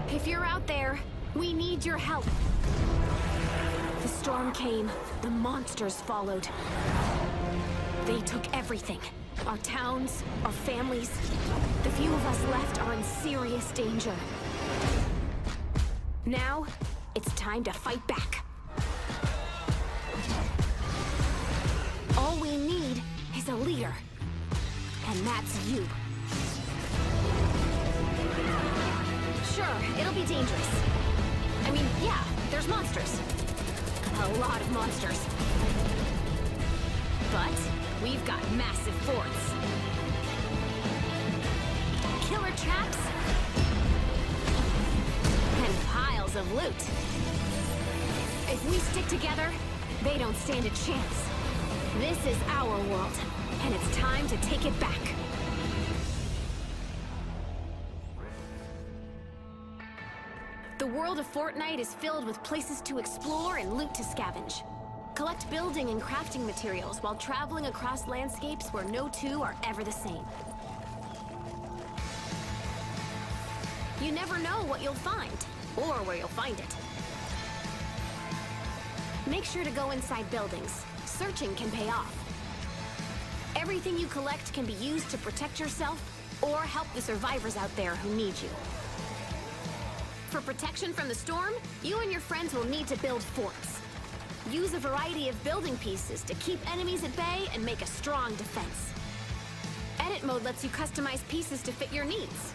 If you're out there, we need your help. The storm came, the monsters followed. They took everything. Our towns, our families. The few of us left are in serious danger. Now, it's time to fight back. All we need is a leader. And that's you. Sure, it'll be dangerous. I mean, yeah, there's monsters. A lot of monsters. But we've got massive forts. Killer traps. And piles of loot. If we stick together, they don't stand a chance. This is our world, and it's time to take it back. The world of Fortnite is filled with places to explore and loot to scavenge. Collect building and crafting materials while traveling across landscapes where no two are ever the same. You never know what you'll find, or where you'll find it. Make sure to go inside buildings. Searching can pay off. Everything you collect can be used to protect yourself or help the survivors out there who need you. For protection from the storm, you and your friends will need to build forts. Use a variety of building pieces to keep enemies at bay and make a strong defense. Edit mode lets you customize pieces to fit your needs.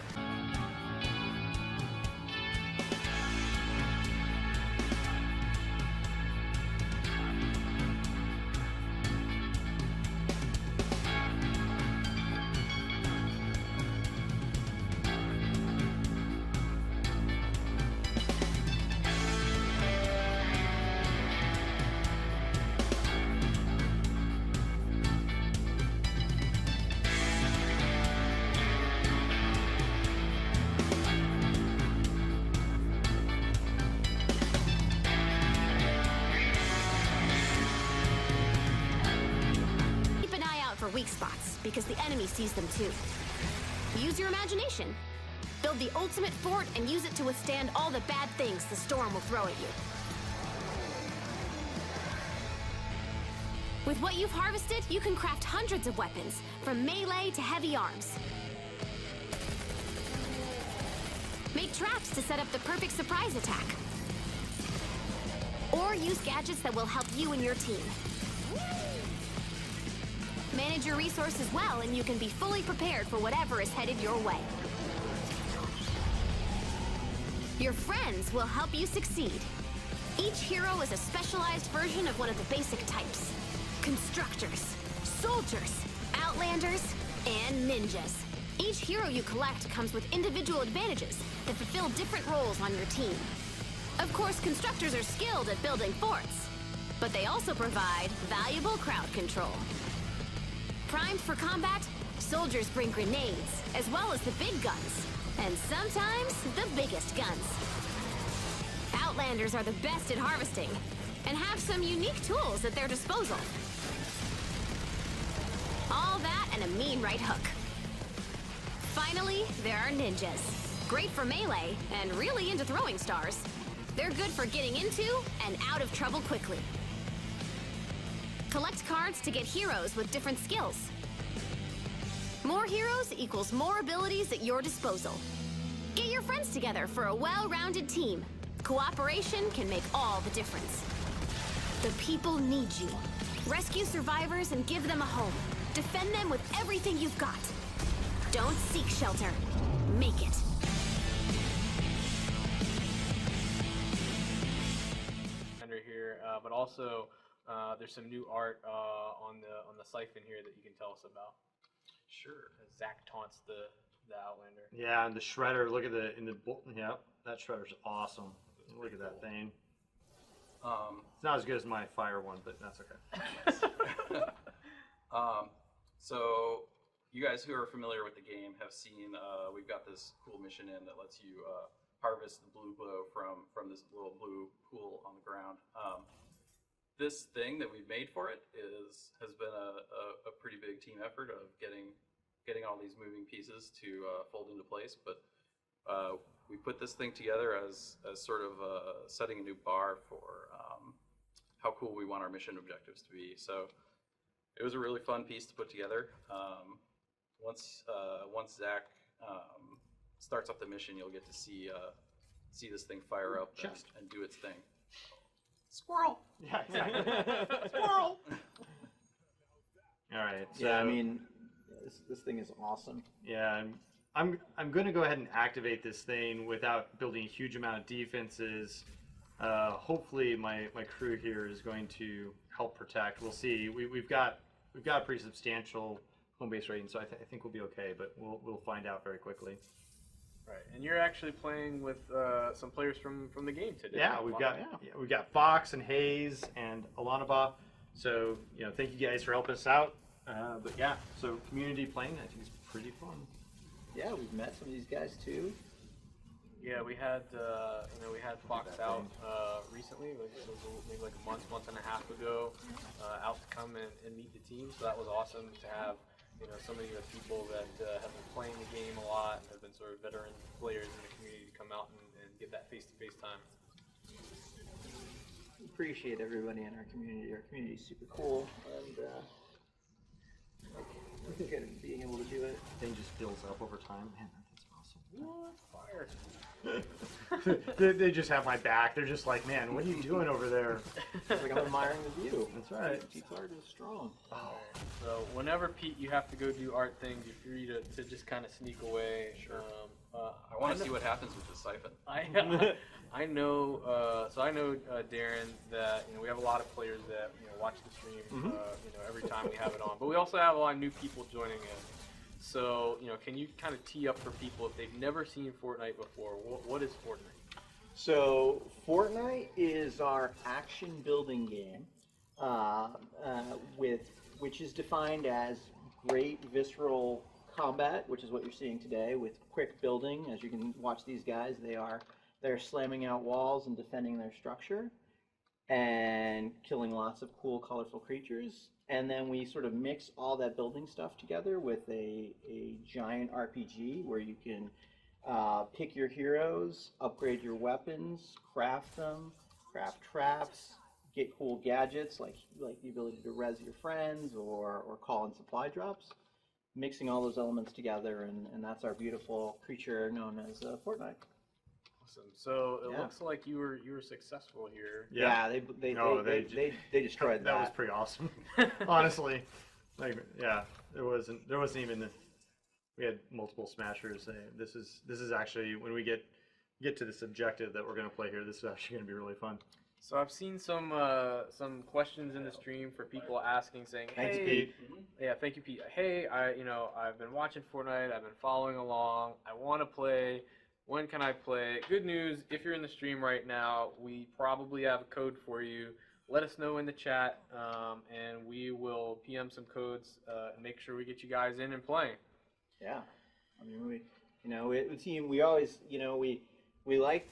Weak spots, because the enemy sees them too. Use your imagination. Build the ultimate fort and use it to withstand all the bad things the storm will throw at you. With what you've harvested, you can craft hundreds of weapons, from melee to heavy arms. Make traps to set up the perfect surprise attack. Or use gadgets that will help you and your team. Manage your resources well, and you can be fully prepared for whatever is headed your way. Your friends will help you succeed. Each hero is a specialized version of one of the basic types. Constructors, soldiers, outlanders, and ninjas. Each hero you collect comes with individual advantages that fulfill different roles on your team. Of course, constructors are skilled at building forts, but they also provide valuable crowd control. Primed for combat, soldiers bring grenades, as well as the big guns, and sometimes the biggest guns. Outlanders are the best at harvesting, and have some unique tools at their disposal. All that and a mean right hook. Finally, there are ninjas. Great for melee, and really into throwing stars. They're good for getting into and out of trouble quickly. Collect cards to get heroes with different skills. More heroes equals more abilities at your disposal. Get your friends together for a well-rounded team. Cooperation can make all the difference. The people need you. Rescue survivors and give them a home. Defend them with everything you've got. Don't seek shelter. Make it. Under here, but also there's some new art on the siphon here that you can tell us about. Sure. Zach taunts the Outlander. Yeah, and the shredder. Look at yeah, that shredder's awesome. Look at that thing. It's not as good as my fire one, but that's okay. So you guys who are familiar with the game have seen we've got this cool mission in that lets you harvest the blue glow from this little blue pool on the ground. This thing that we've made for it has been a pretty big team effort of getting all these moving pieces to fold into place. But we put this thing together as sort of setting a new bar for how cool we want our mission objectives to be. So it was a really fun piece to put together. Once Zach starts up the mission, you'll get to see this thing fire up and do its thing. Squirrel. Yeah, exactly. Squirrel. All right. So, yeah, I mean, this thing is awesome. Yeah, I'm going to go ahead and activate this thing without building a huge amount of defenses. Hopefully, my crew here is going to help protect. We'll see. We've got a pretty substantial home base rating, so I think we'll be okay. But we'll find out very quickly. Right, and you're actually playing with some players from the game today. Yeah, we've got Fox and Hayes and Alanaba. So thank you guys for helping us out. But yeah, so community playing, I think is pretty fun. Yeah, we've met some of these guys too. Yeah, we had Fox out recently, maybe like a month and a half ago, out to come and meet the team. So that was awesome to have so many of the people that have been playing the game a lot and have been sort of veteran players in the community to come out and get that face-to-face time. Appreciate everybody in our community. Our community is super cool, and look at being able to do it. Thing just builds up over time. Man, that's awesome. What? Fire. They just have my back. They're just like, man, what are you doing over there? It's like I'm admiring the view. That's right. Pete's art is strong. Oh. So whenever, Pete, you have to go do art things, you're free to just kind of sneak away. Sure. I want to see what happens with the siphon. I know Darren, that we have a lot of players that watch the stream every time we have it on, but we also have a lot of new people joining in. So can you kind of tee up for people if they've never seen Fortnite before? What is Fortnite? So Fortnite is our action building game, which is defined as great visceral combat, which is what you're seeing today, with quick building. As you can watch these guys, they're slamming out walls and defending their structure and killing lots of cool, colorful creatures. And then we sort of mix all that building stuff together with a giant RPG where you can pick your heroes, upgrade your weapons, craft them, craft traps, get cool gadgets like the ability to res your friends or call in supply drops. Mixing all those elements together, and that's our beautiful creature known as Fortnite. Awesome. So it looks like you were successful here. Yeah, they destroyed that. That was pretty awesome. Honestly, there wasn't even we had multiple smashers. This is actually, when we get to this objective that we're going to play here, this is actually going to be really fun. So I've seen some questions in the stream for people asking, saying, "Hey, thanks, Pete." Yeah, thank you, Pete. Hey, I've been watching Fortnite. I've been following along. I want to play. When can I play?" Good news, if you're in the stream right now, we probably have a code for you. Let us know in the chat, and we will PM some codes and make sure we get you guys in and playing. Yeah, I mean, we always, we like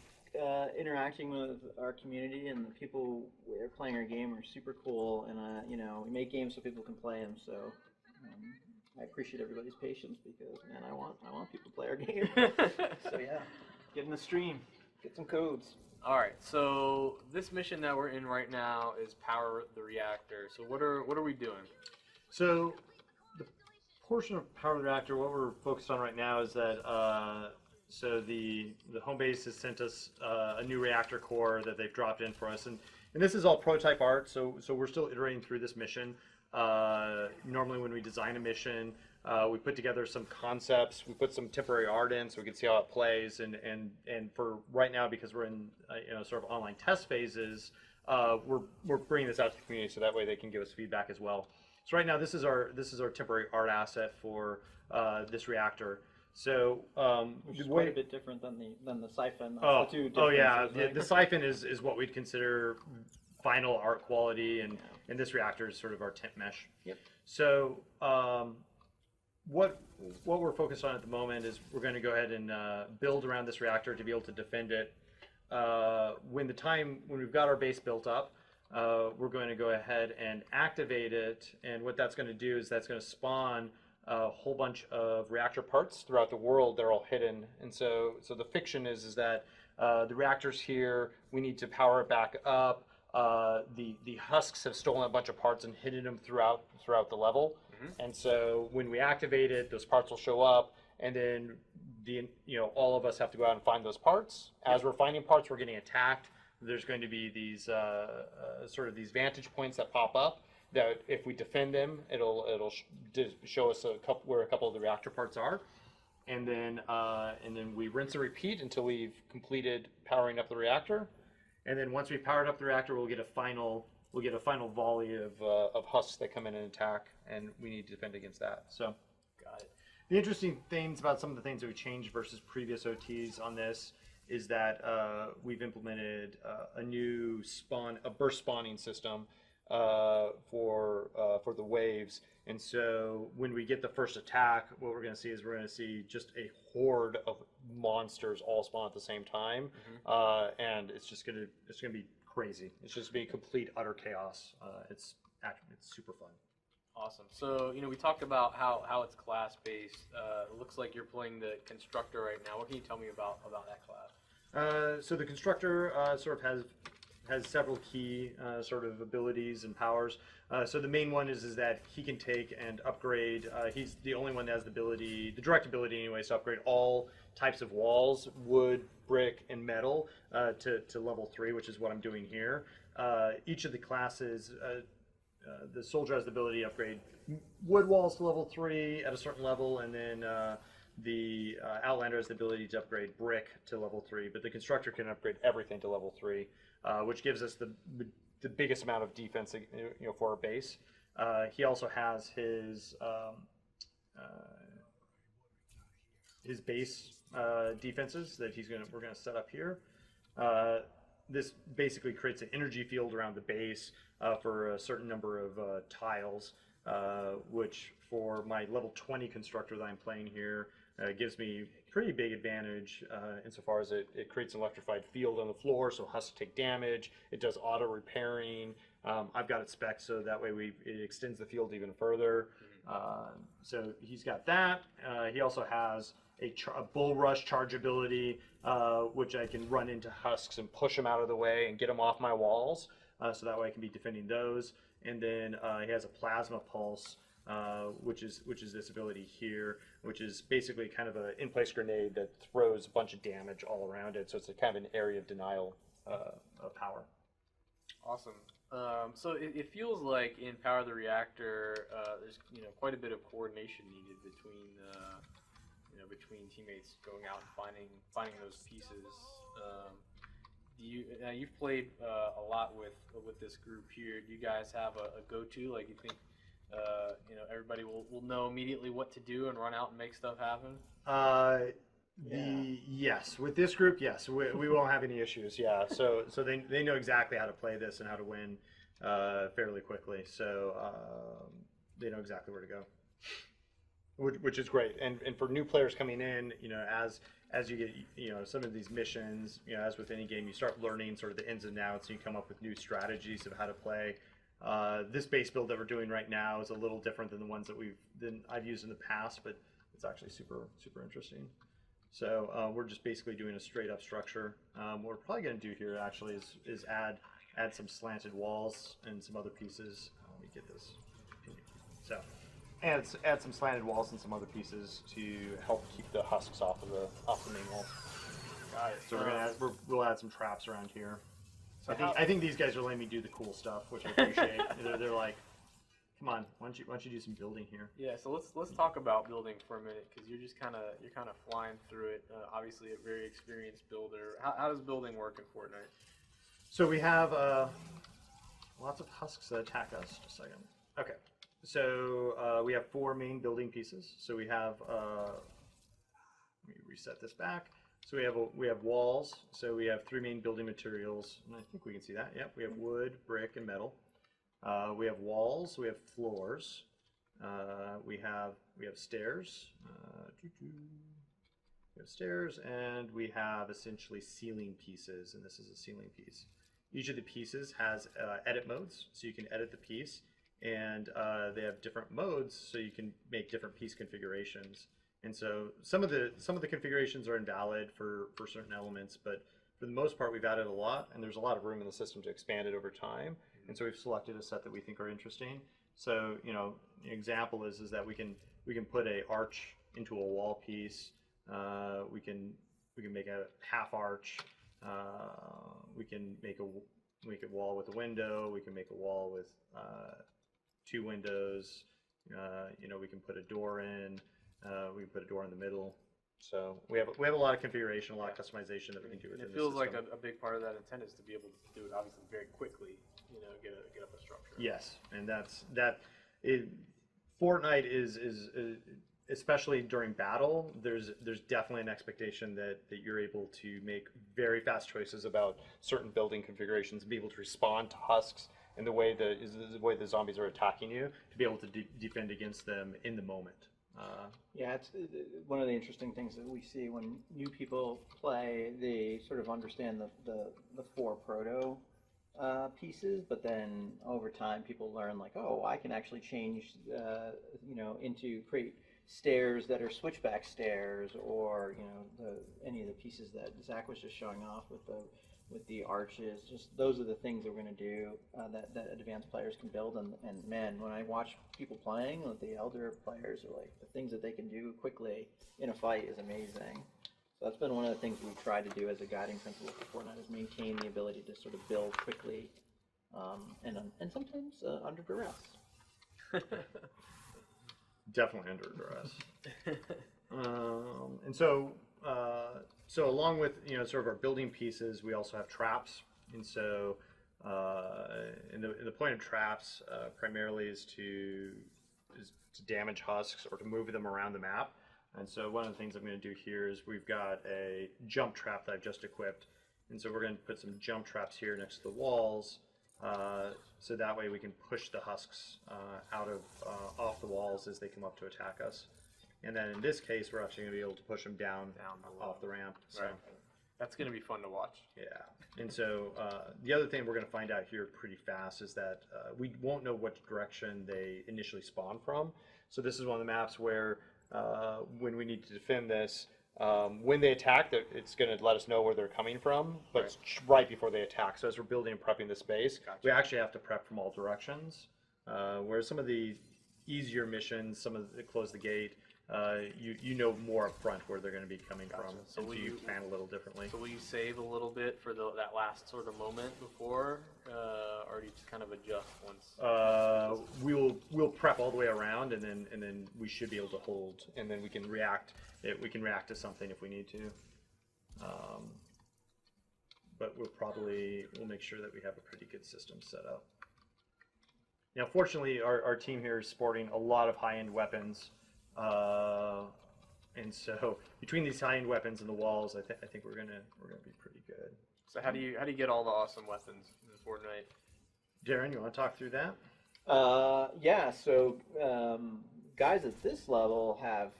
interacting with our community, and the people who are playing our game are super cool, and we make games so people can play them. So I appreciate everybody's patience, because man, I want people to play our game. So yeah, get in the stream, get some codes. All right, so this mission that we're in right now is power the reactor. So what are we doing? So the portion of power the reactor, what we're focused on right now is that so the home base has sent us a new reactor core that they've dropped in for us, and this is all prototype art. So we're still iterating through this mission. Normally, when we design a mission, we put together some concepts. We put some temporary art in so we can see how it plays. And for right now, because we're in sort of online test phases, we're bringing this out to the community so that way they can give us feedback as well. So right now, this is our temporary art asset for this reactor. So which is quite a bit different than the siphon. The siphon is what we'd consider final art quality, and this reactor is sort of our tent mesh. Yep. So what we're focused on at the moment is we're going to go ahead and build around this reactor to be able to defend it. When we've got our base built up, we're going to go ahead and activate it. And what that's going to do is that's going to spawn a whole bunch of reactor parts throughout the world. They're all hidden. And so the fiction is that the reactor's here. We need to power it back up. The husks have stolen a bunch of parts and hidden them throughout the level. And so when we activate it, those parts will show up, and then all of us have to go out and find those parts. As we're finding parts, we're getting attacked. There's going to be these sort of these vantage points that pop up that if we defend them, it'll show us where a couple of the reactor parts are, and then we rinse and repeat until we've completed powering up the reactor. And then once we've powered up the reactor, we'll get a final volley of husks that come in and attack, and we need to defend against that. So, got it. The interesting things about some of the things that we changed versus previous OTs on this is that we've implemented a new burst spawning system for the waves. And so when we get the first attack, what we're going to see is we're going to see just a horde of monsters all spawn at the same time, and it's going to be crazy. It's just going to be complete utter chaos. It's super fun. Awesome. So we talked about how it's class based. It looks like you're playing the constructor right now. What can you tell me about that class? So the constructor sort of has several key sort of abilities and powers. So the main one is that he can take and upgrade. He's the only one that has the direct ability anyways, to upgrade all types of walls, wood, brick, and metal to level 3, which is what I'm doing here. Each of the classes, the soldier has the ability to upgrade wood walls to level 3 at a certain level, and then the Outlander has the ability to upgrade brick to level 3, but the constructor can upgrade everything to level 3, which gives us the biggest amount of defense, for our base. He also has his base defenses that we're gonna set up here. This basically creates an energy field around the base for a certain number of tiles, which for my level 20 constructor that I'm playing here gives me pretty big advantage insofar as it creates an electrified field on the floor, so husks take damage. It does auto repairing. I've got it spec'd so that way it extends the field even further. So he's got that. He also has a bull rush charge ability, which I can run into husks and push them out of the way and get them off my walls, so that way I can be defending those. And then he has a plasma pulse, which is this ability here, which is basically kind of an in-place grenade that throws a bunch of damage all around it. So it's a kind of an area of denial of power. Awesome. So it feels like in Power the Reactor, there's quite a bit of coordination needed between teammates going out and finding those pieces. You've played a lot with this group here. Do you guys have a go-to? Like, you think everybody will know immediately what to do and run out and make stuff happen? Yes, with this group, yes, we won't have any issues. Yeah, so they know exactly how to play this and how to win fairly quickly. So they know exactly where to go, which is great. And for new players coming in, as you get some of these missions, as with any game, you start learning sort of the ins and outs, and you come up with new strategies of how to play. This base build that we're doing right now is a little different than the ones that I've used in the past, but it's actually super interesting. So we're just basically doing a straight up structure. What we're probably going to do here actually is add some slanted walls and some other pieces. Let me get this. So add some slanted walls and some other pieces to help keep the husks off the main wall. Got it. So we'll add some traps around here. So I think these guys are letting me do the cool stuff, which I appreciate. They're like, come on, why don't you do some building here? Yeah, so let's talk about building for a minute, because you're kind of flying through it. Obviously, a very experienced builder. How does building work in Fortnite? So we have lots of husks that attack us. Just a second. Okay. So we have 4 main building pieces. So we have let me reset this back. So we have walls. So we have 3 main building materials, and I think we can see that. Yep. We have wood, brick, and metal. We have walls. We have floors. We have stairs. We have stairs, and we have essentially ceiling pieces, and this is a ceiling piece. each of the pieces has edit modes, so you can edit the piece, and they have different modes, so you can make different piece configurations. And so some of the configurations are invalid for certain elements, but for the most part, we've added a lot, and there's a lot of room in the system to expand it over time. And so we've selected a set that we think are interesting. So, you know, an example is that we can put a arch into a wall piece. We can make a half arch. We can make a wall with a window. We can make a wall with 2 windows. You know, we can put a door in. We can put a door in the middle. So we have a lot of configuration, a lot of customization that we can do within the system. It feels like a big part of that intent is to be able to do it obviously very quickly. You know, get up a structure. Yes, and Fortnite is especially during battle. There's definitely an expectation that you're able to make very fast choices about certain building configurations and be able to respond to husks and the way the zombies are attacking you, to be able to defend against them in the moment. Yeah, it's one of the interesting things that we see when new people play. They sort of understand the 4 proto pieces, but then over time people learn, like, oh, I can actually change, you know, into create stairs that are switchback stairs, or, you know, any of the pieces that Zach was just showing off with the arches. Just those are the things that we're going to do that advanced players can build. And man, when I watch people playing, the elder players are like, the things that they can do quickly in a fight is amazing. So that's been one of the things we've tried to do as a guiding principle for Fortnite, is maintain the ability to sort of build quickly, and sometimes under duress. Definitely under duress. And so along with, you know, sort of our building pieces, we also have traps. And so and the point of traps primarily is to damage husks or to move them around the map. And so one of the things I'm going to do here is we've got a jump trap that I've just equipped. And so we're going to put some jump traps here next to the walls, so that way we can push the husks off the walls as they come up to attack us. And then in this case, we're actually going to be able to push them down off the ramp. So. Right. That's going to be fun to watch. Yeah. And so the other thing we're going to find out here pretty fast is that we won't know what direction they initially spawn from. So this is one of the maps where when we need to defend this, when they attack, it's going to let us know where they're coming from, but it's right before they attack. So as we're building and prepping the space, we actually have to prep from all directions. Whereas some of the easier missions, some of the close the gate, you know more up front where they're going to be coming from, so you plan a little differently. So will you save a little bit for that last sort of moment before, or do you just kind of adjust once? We'll prep all the way around, and then we should be able to hold, and then we can react. We can react to something if we need to. But we'll make sure that we have a pretty good system set up. Now, fortunately, our team here is sporting a lot of high-end weapons. And so between these high-end weapons and the walls, I think we're gonna be pretty good. So how do you get all the awesome weapons in Fortnite? Darren, you want to talk through that? Yeah. So guys at this level have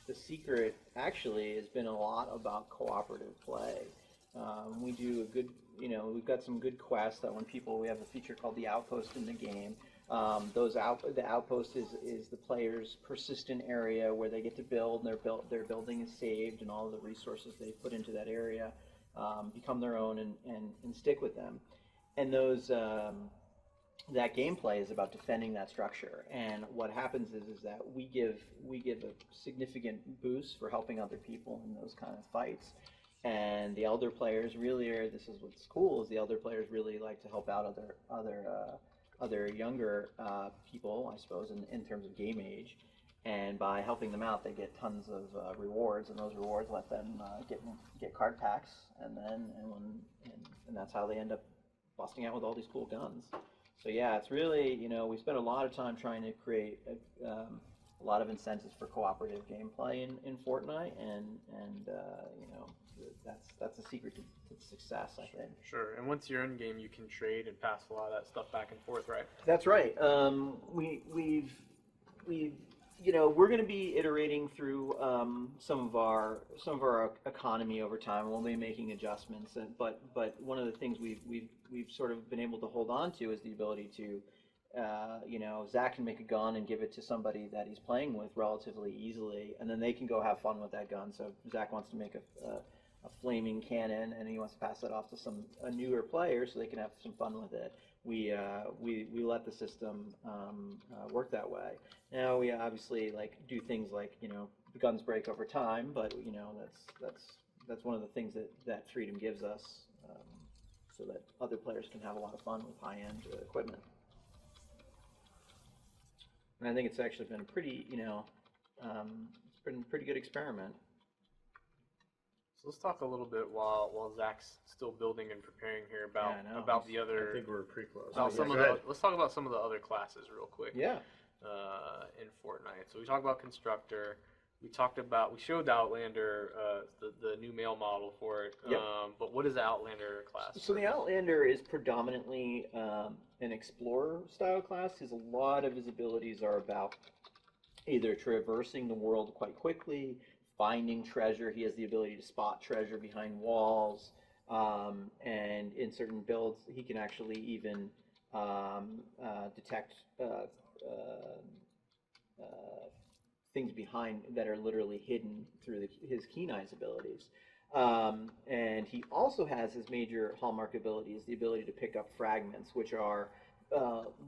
the secret actually has been a lot about cooperative play. We do a good, we've got some good quests that we have a feature called the Outpost in the game. The outpost is the player's persistent area where they get to build, and their building is saved, and all of the resources they put into that area become their own and stick with them. And that gameplay is about defending that structure. And what happens is that we give a significant boost for helping other people in those kind of fights. And the elder players really this is what's cool, is the elder players really like to help out other younger people, I suppose, in terms of game age. And by helping them out, they get tons of rewards, and those rewards let them get card packs, and that's how they end up busting out with all these cool guns. So yeah, it's really, we spent a lot of time trying to create a lot of incentives for cooperative gameplay in Fortnite, and that's the secret to success, I think. Sure. And once you're in game, you can trade and pass a lot of that stuff back and forth, right? That's right. We've you know, we're going to be iterating through some of our economy over time. We'll be making adjustments, but one of the things we've sort of been able to hold on to is the ability to, you know, Zach can make a gun and give it to somebody that he's playing with relatively easily, and then they can go have fun with that gun. So if Zach wants to make a flaming cannon and he wants to pass that off to a newer player so they can have some fun with it, we let the system work that way. Now we obviously like do things like, you know, the guns break over time, but you know that's one of the things that freedom gives us, so that other players can have a lot of fun with high-end equipment. And I think it's actually been a pretty, you know, it's been a pretty good experiment. So let's talk a little bit while Zach's still building and preparing here about the other. I think we're pretty close. Let's talk about some of the other classes real quick. Yeah. In Fortnite. So we talked about Constructor. We showed the Outlander, the new male model for it. Yep. But what is the Outlander class? So the Outlander is predominantly an explorer style class, because a lot of his abilities are about either traversing the world quite quickly, finding treasure. He has the ability to spot treasure behind walls, and in certain builds he can actually even detect things behind that are literally hidden through his keen eyes abilities. And he also has his major hallmark ability is the ability to pick up fragments, which are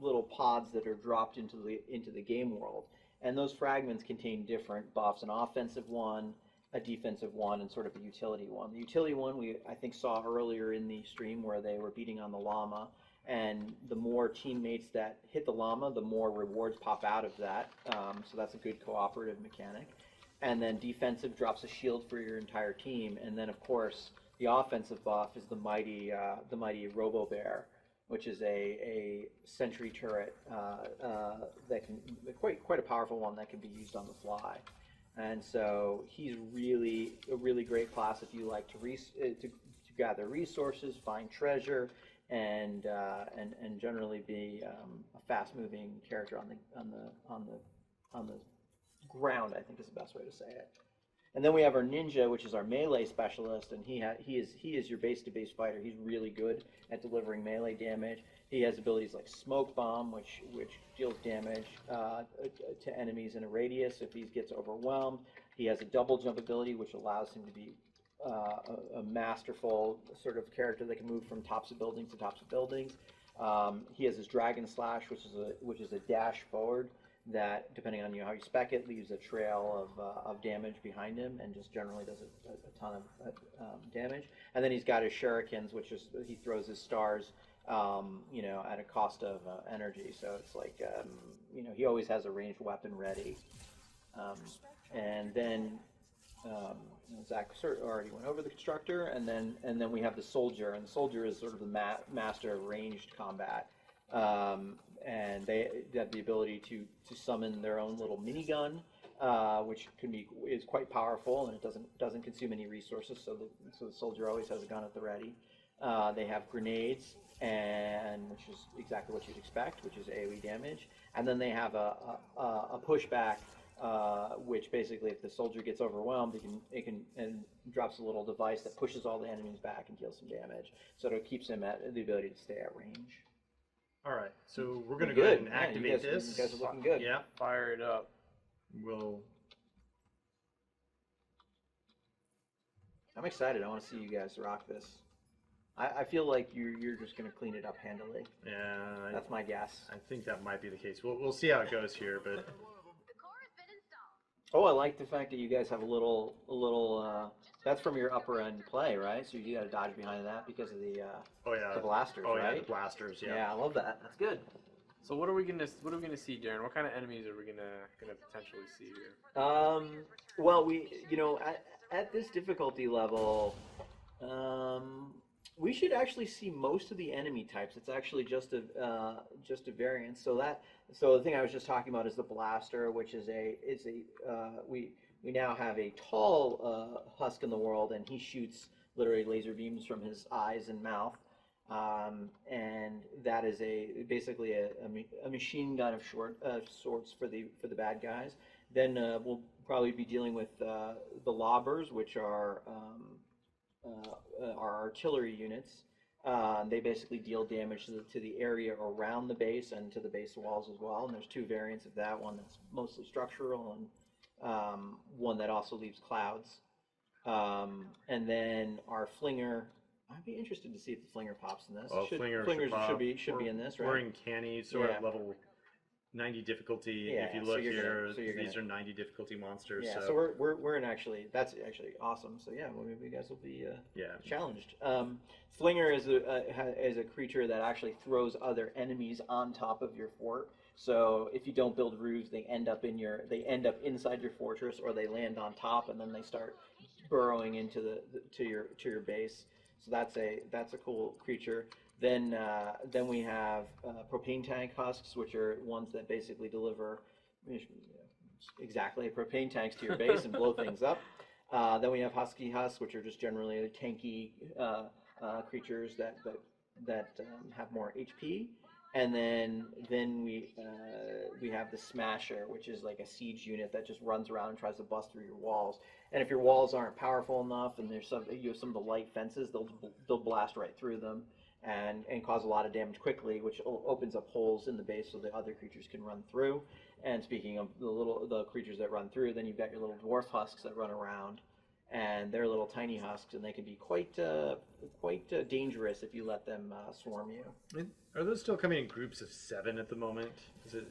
little pods that are dropped into the game world. And those fragments contain different buffs: an offensive one, a defensive one, and sort of a utility one. The utility one I think saw earlier in the stream where they were beating on the llama, and the more teammates that hit the llama, the more rewards pop out of that. So that's a good cooperative mechanic. And then defensive drops a shield for your entire team. And then of course the offensive buff is the mighty Robo Bear, which is a sentry turret that can quite a powerful one that can be used on the fly. And so he's a really great class if you like to gather resources, find treasure, and generally be a fast-moving character on the ground, I think is the best way to say it. And then we have our ninja, which is our melee specialist, and he is your base-to-base fighter. He's really good at delivering melee damage. He has abilities like Smoke Bomb, which deals damage to enemies in a radius if he gets overwhelmed. He has a double jump ability, which allows him to be a masterful sort of character that can move from tops of buildings to tops of buildings. He has his Dragon Slash, which is a dash forward that, depending on how you spec it, leaves a trail of damage behind him and just generally does a ton of damage. And then he's got his shurikens, which is he throws his stars, you know, at a cost of energy. So it's like, you know, he always has a ranged weapon ready. And then Zach already went over the Constructor, and then we have the Soldier, and the Soldier is sort of the master of ranged combat. And they have the ability to summon their own little minigun, which is quite powerful, and it doesn't consume any resources. So the soldier always has a gun at the ready. They have grenades, which is exactly what you'd expect, which is AOE damage. And then they have a pushback, which basically, if the soldier gets overwhelmed, it can drops a little device that pushes all the enemies back and deals some damage. So it keeps him at the ability to stay at range. All right, so we're going to go ahead and activate this. You guys are looking good. Yeah. Fire it up. I'm excited. I want to see you guys rock this. I feel like you're just going to clean it up handily. Yeah. That's my guess. I think that might be the case. We'll see how it goes here, but. Oh, I like the fact that you guys have a little. That's from your upper end play, right? So you got to dodge behind that because of the the blasters, right? Yeah, the blasters. Yeah. Yeah, I love that. That's good. So what are we gonna see, Darren? What kind of enemies are we gonna potentially see here? Well, at this difficulty level, we should actually see most of the enemy types. It's actually just a variance. So the thing I was just talking about is the blaster, which is we now have a tall husk in the world, and he shoots literally laser beams from his eyes and mouth, and that is basically a machine gun of sorts for the bad guys. Then we'll probably be dealing with the lobbers, which are our artillery units. They basically deal damage to the area around the base and to the base walls as well. And there's two variants of that, one that's mostly structural and one that also leaves clouds. And then our flinger, I'd be interested to see if the flinger pops in this. Oh, Flingers should be in this, right? We're in canny, so we're Yeah. at level 90 difficulty. Yeah, If you so look you're here, gonna- these are 90 difficulty monsters. Yeah, so so we're in that's actually awesome. So yeah, well, maybe you guys will be yeah. challenged. Flinger is a creature that actually throws other enemies on top of your fort. So if you don't build roofs, they end up inside your fortress, or they land on top and then they start burrowing into your base. So that's a cool creature. Then we have propane tank husks, which are ones that basically deliver exactly propane tanks to your base and blow things up. Then we have husky husks, which are just generally tanky creatures that have more HP. And then we have the Smasher, which is like a siege unit that just runs around and tries to bust through your walls. And if your walls aren't powerful enough, and you have some of the light fences, they'll blast right through them and cause a lot of damage quickly, which opens up holes in the base so the other creatures can run through. And speaking of the creatures that run through, then you've got your little dwarf husks that run around, and they're little tiny husks, and they can be quite dangerous if you let them swarm you. Are those still coming in groups of 7 at the moment? You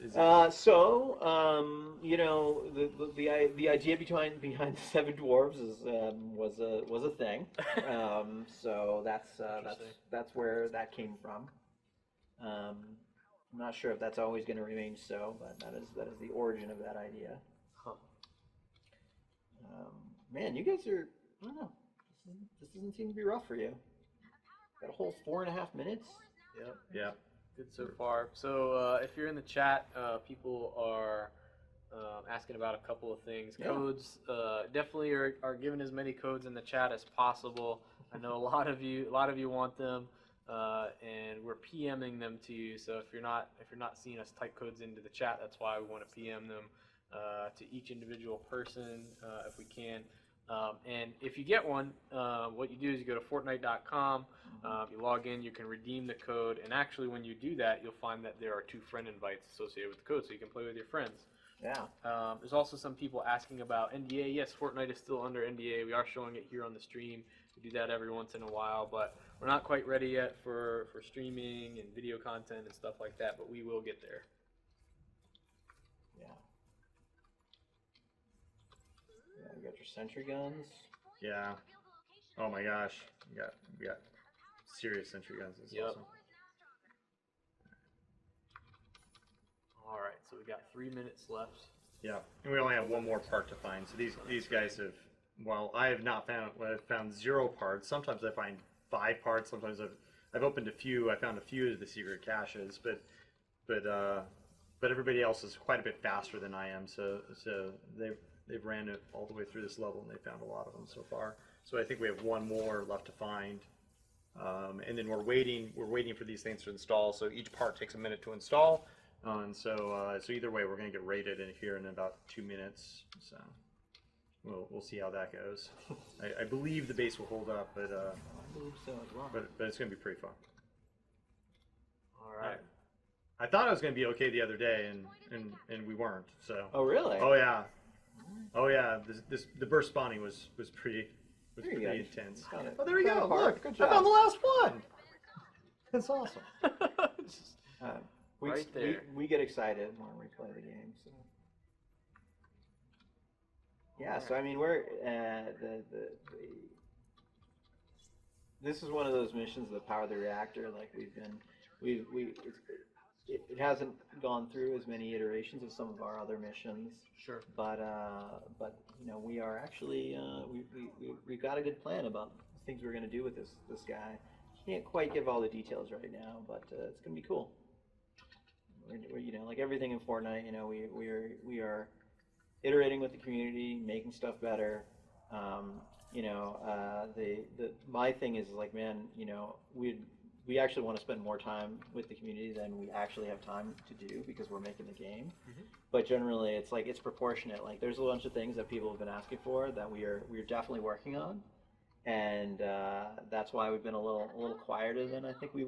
know, the idea behind the 7 dwarves was a thing. So that's where that came from. I'm not sure if that's always going to remain so, but that is the origin of that idea. Huh. Man, you guys are, I don't know, this doesn't seem to be rough for you. Got a whole 4.5 minutes. Yep. Yeah. Good so far. So if you're in the chat, people are asking about a couple of things. Yeah. Codes, definitely are giving as many codes in the chat as possible. I know a lot of you want them, and we're PMing them to you. So if you're not seeing us type codes into the chat, that's why we want to PM them to each individual person if we can. And if you get one, what you do is you go to Fortnite.com, you log in, you can redeem the code, and actually when you do that, you'll find that there are 2 friend invites associated with the code, so you can play with your friends. Yeah. There's also some people asking about NDA. Yes, Fortnite is still under NDA. We are showing it here on the stream. We do that every once in a while, but we're not quite ready yet for streaming and video content and stuff like that, but we will get there. Yeah. Yeah, you got your sentry guns. Yeah. Oh my gosh. We got serious sentry guns. It's awesome. All right, so we got 3 minutes left. Yeah, and we only have one more part to find. So these guys have, well, I have not found, I've found 0 parts. Sometimes I find 5 parts. Sometimes I've opened a few. I found a few of the secret caches, but everybody else is quite a bit faster than I am. So they've ran it all the way through this level, and they found a lot of them so far. So I think we have one more left to find, and then we're waiting for these things to install. So each part takes a minute to install. And so either way, we're going to get rated in here in about 2 minutes. So we'll see how that goes. I believe the base will hold up, but I believe so as well. but it's going to be pretty fun. All right. I thought I was going to be okay the other day, and we weren't. So. Oh really? Oh yeah. Oh yeah. The burst spawning was pretty intense. Found it. Oh, there we Found go. a part. Look, Good I job. found the last one. That's awesome. Right there. We get excited when we play the game. So. Yeah, so I mean, we're this is one of those missions that power the reactor. Like it hasn't gone through as many iterations as some of our other missions. Sure. But you know, we are actually we've got a good plan about things we're going to do with this guy. Can't quite give all the details right now, but it's going to be cool. We're, you know, like everything in Fortnite, you know, we are iterating with the community, making stuff better. You know, my thing is like, man, you know, we actually want to spend more time with the community than we actually have time to do because we're making the game. But generally, it's like it's proportionate. Like there's a bunch of things that people have been asking for that we're definitely working on, and that's why we've been a little quieter than I think we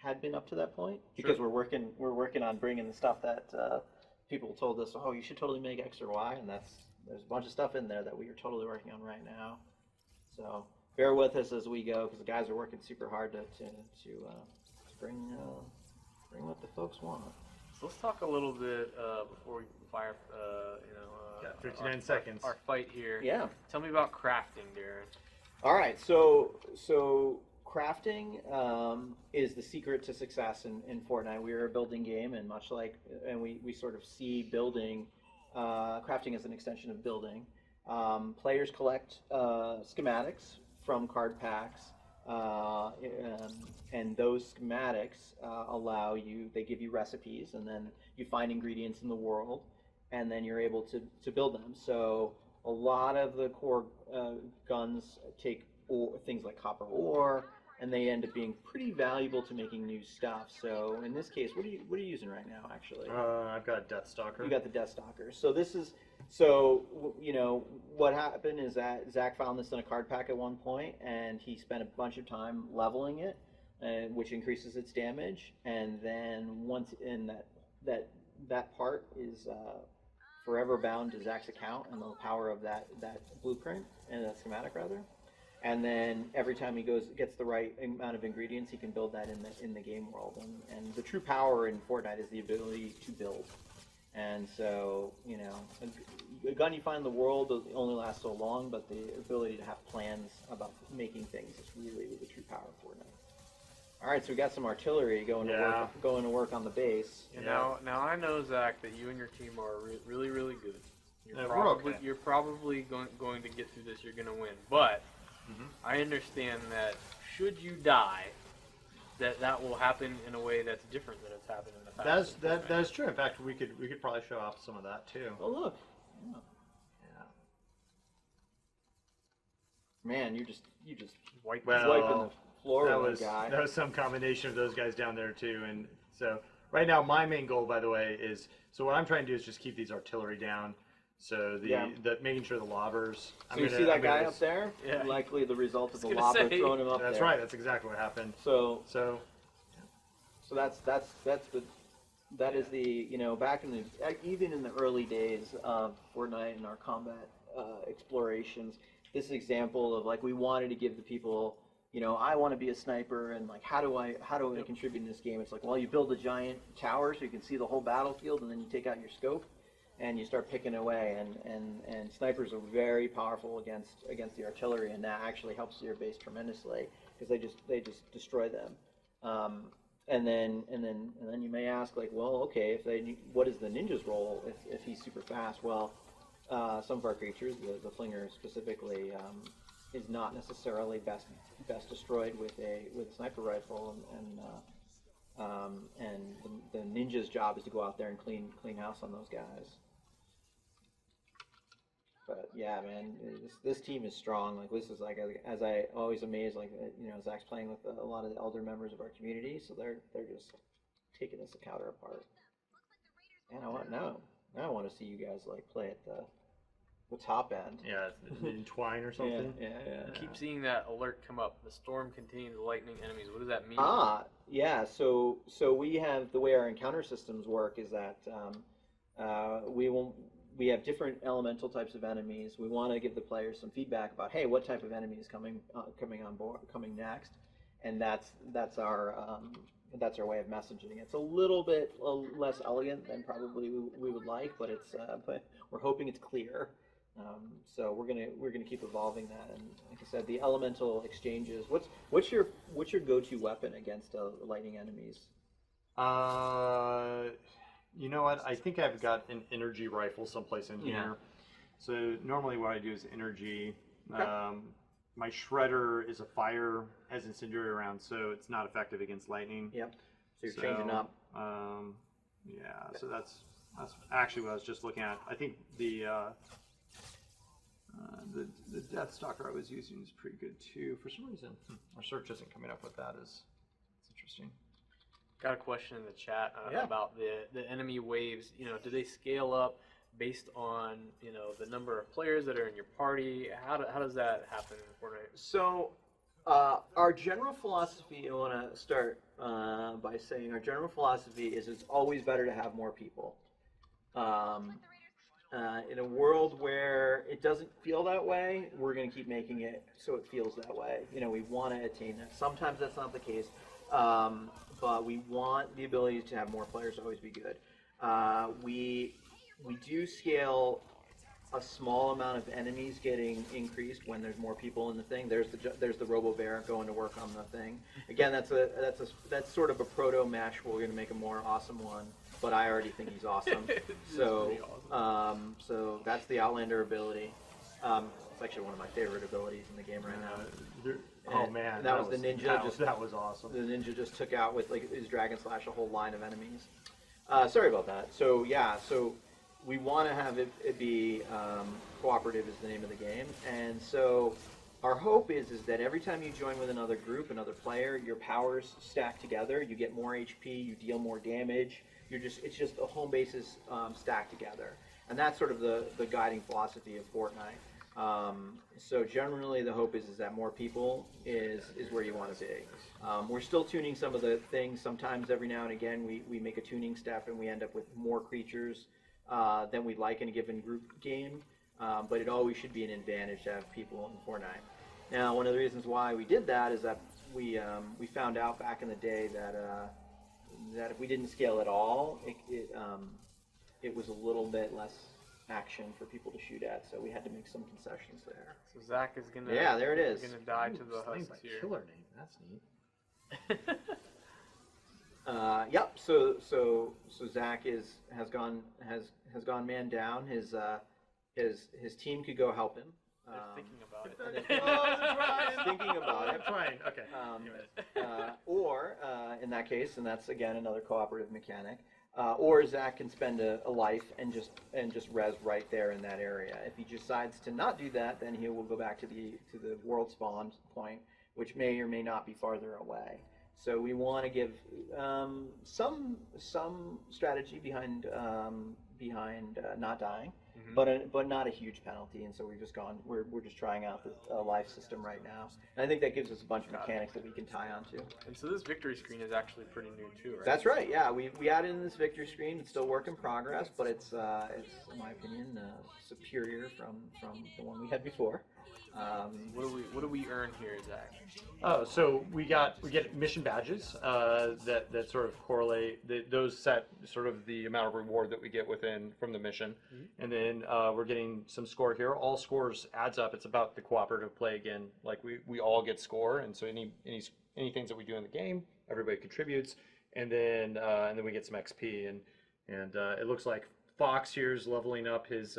had been up to that point because we're working on bringing the stuff that people told us, oh, you should totally make X or Y, and there's a bunch of stuff in there that we are totally working on right now. So bear with us as we go because the guys are working super hard to bring what the folks want. So let's talk a little bit before we fire, 59 seconds. Our fight here. Yeah. Tell me about crafting, Darren. All right. So crafting is the secret to success in Fortnite. We are a building game, and we sort of see building, crafting as an extension of building. Players collect schematics from card packs, and those schematics they give you recipes, and then you find ingredients in the world, and then you're able to build them. So a lot of the core guns take things like copper ore, and they end up being pretty valuable to making new stuff. So in this case, what are you using right now, actually? I've got Death Stalker. You got the Death Stalker. So what happened is that Zach found this in a card pack at one point, and he spent a bunch of time leveling it, which increases its damage. And then that part is forever bound to Zach's account and the power of that blueprint and that schematic rather. And then every time he gets the right amount of ingredients, he can build that in the game world. And the true power in Fortnite is the ability to build. And so, a gun you find in the world only lasts so long, but the ability to have plans about making things is really the true power of Fortnite. All right, so we got some artillery going to work on the base. And now I know, Zach, that you and your team are really, really good. You're probably going to get through this. You're going to win, but I understand that should you die, that will happen in a way that's different than it's happened in the past. That's true. In fact, we could probably show off some of that too. Oh look, man, you just wiping the floor with that guy. That was some combination of those guys down there too. And so right now, my main goal, by the way, is what I'm trying to do is just keep these artillery down. So making sure the lobbers. So you see that guy up there? Yeah. Likely the result of the lobber throwing him up there. That's right. That's exactly what happened. So that is the back in even in the early days of Fortnite and our combat explorations, this example of we wanted to give the people, I want to be a sniper, and how do I contribute in this game? It's you build a giant tower so you can see the whole battlefield, and then you take out your scope and you start picking away, and snipers are very powerful against the artillery, and that actually helps your base tremendously because they just destroy them. And then you may ask okay, what is the ninja's role if he's super fast? Well, some of our creatures, the flinger specifically, is not necessarily best destroyed with a sniper rifle, and the ninja's job is to go out there and clean house on those guys. But yeah, man, this team is strong. This is as I always amaze, Zach's playing with a lot of the elder members of our community, so they're just taking this counter apart. And I want to see you guys play at the top end. Yeah, in twine or something. Yeah. I keep seeing that alert come up. The storm contains lightning enemies. What does that mean? Yeah. So we have, the way our encounter systems work is that we have different elemental types of enemies. We want to give the players some feedback about, hey, what type of enemy is coming on board, coming next, and that's our way of messaging. It's a little bit less elegant than probably we would like, but but we're hoping it's clear. So we're gonna keep evolving that, and like I said, the elemental exchanges. What's your go-to weapon against lightning enemies? You know what? I think I've got an energy rifle someplace in here. So normally what I do is energy. Okay. My shredder is a fire, has incendiary rounds, so it's not effective against lightning. Yep. So you're changing up. Yeah. So that's actually what I was just looking at. I think the the Death Stalker I was using is pretty good too. For some reason, our search isn't coming up with that. It's interesting. Got a question in the chat Yeah. about the enemy waves. You know, do they scale up based on, you know, the number of players that are in your party? How does that happen in Fortnite? So, our general philosophy, I want to start by saying our general philosophy is it's always better to have more people. In a world where it doesn't feel that way, we're going to keep making it so it feels that way. You know, we want to attain that. Sometimes that's not the case, but we want the ability to have more players always be good. We do scale a small amount of enemies getting increased when there's more people in the thing. There's the Robo Bear going to work on the thing. Again, that's sort of a proto match where we're going to make a more awesome one. But I already think he's awesome. So, awesome. So that's the Outlander ability. It's actually one of my favorite abilities in the game right now. Oh And man, that was the ninja. That was awesome. The ninja just took out with like his Dragon Slash a whole line of enemies. Sorry about that. So yeah, so we want to have it be cooperative is the name of the game, and so our hope is that every time you join with another group, another player, your powers stack together. You get more HP, you deal more damage. It's just the home bases stacked together, and that's sort of the guiding philosophy of Fortnite. So generally, the hope is that more people is where you want to be. We're still tuning some of the things. Sometimes, every now and again, we make a tuning step and we end up with more creatures than we'd like in a given group game. But it always should be an advantage to have people in Fortnite. Now, one of the reasons why we did that is that we found out back in the day that if we didn't scale at all, it was a little bit less action for people to shoot at, so we had to make some concessions there. So Zach is gonna. Yeah, there it is. Gonna die to the Name's husks a here. killer name. That's neat. Yep. So Zach has gone man down. His team could go help him. They're thinking about it. Thinking about it. I'm trying. Okay. Or in that case, and that's again another cooperative mechanic. Or Zach can spend a life and just res right there in that area. If he decides to not do that, then he will go back to the world spawn point, which may or may not be farther away. So we want to give some strategy behind not dying, but not a huge penalty. And so we're just trying out the life system right now. And I think that gives us a bunch of mechanics that we can tie onto. And so this victory screen is actually pretty new too, right? That's right. Yeah, we added in this victory screen. It's still work in progress, but it's in my opinion superior from the one we had before. What do we earn here, Zach? Oh, so we get mission badges that sort of correlate. Those set sort of the amount of reward that we get from the mission, and then we're getting some score here. All scores adds up. It's about the cooperative play again. Like we all get score, and so any things that we do in the game, everybody contributes, and then we get some XP, and it looks like Fox here is leveling up his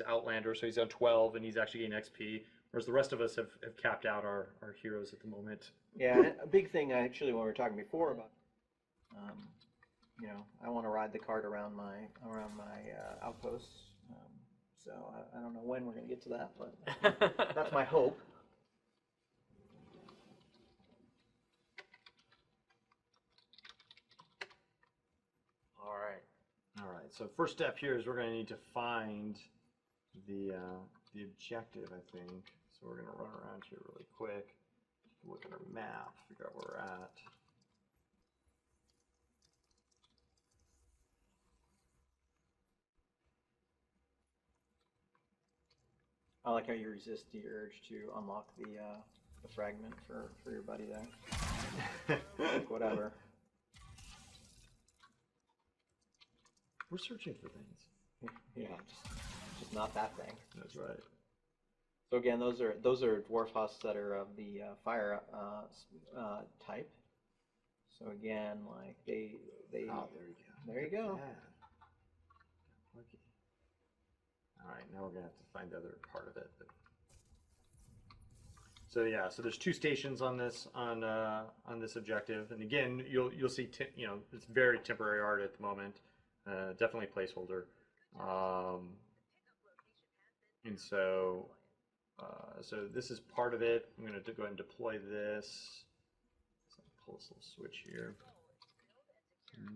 Outlander, so he's on 12, and he's actually getting XP. Whereas the rest of us have capped out our heroes at the moment. Yeah, and a big thing actually when we were talking before about, I want to ride the cart around my outposts. So I don't know when we're going to get to that, but that's my hope. All right. So first step here is we're going to need to find the objective, I think. So we're going to run around here really quick, look at our map, figure out where we're at. I like how you resist the urge to unlock the fragment for your buddy there. Like, whatever. We're searching for things. Yeah, just not that thing. That's right. So again, those are dwarf husks that are of the fire type. So again, like they. Oh, there you go. There you go. Yeah. All right, now we're gonna have to find the other part of it. So yeah, so there's 2 stations on this objective, and again, you'll see it's very temporary art at the moment. Definitely placeholder. And so So this is part of it. I'm going to go ahead and deploy this. So pull this little switch here.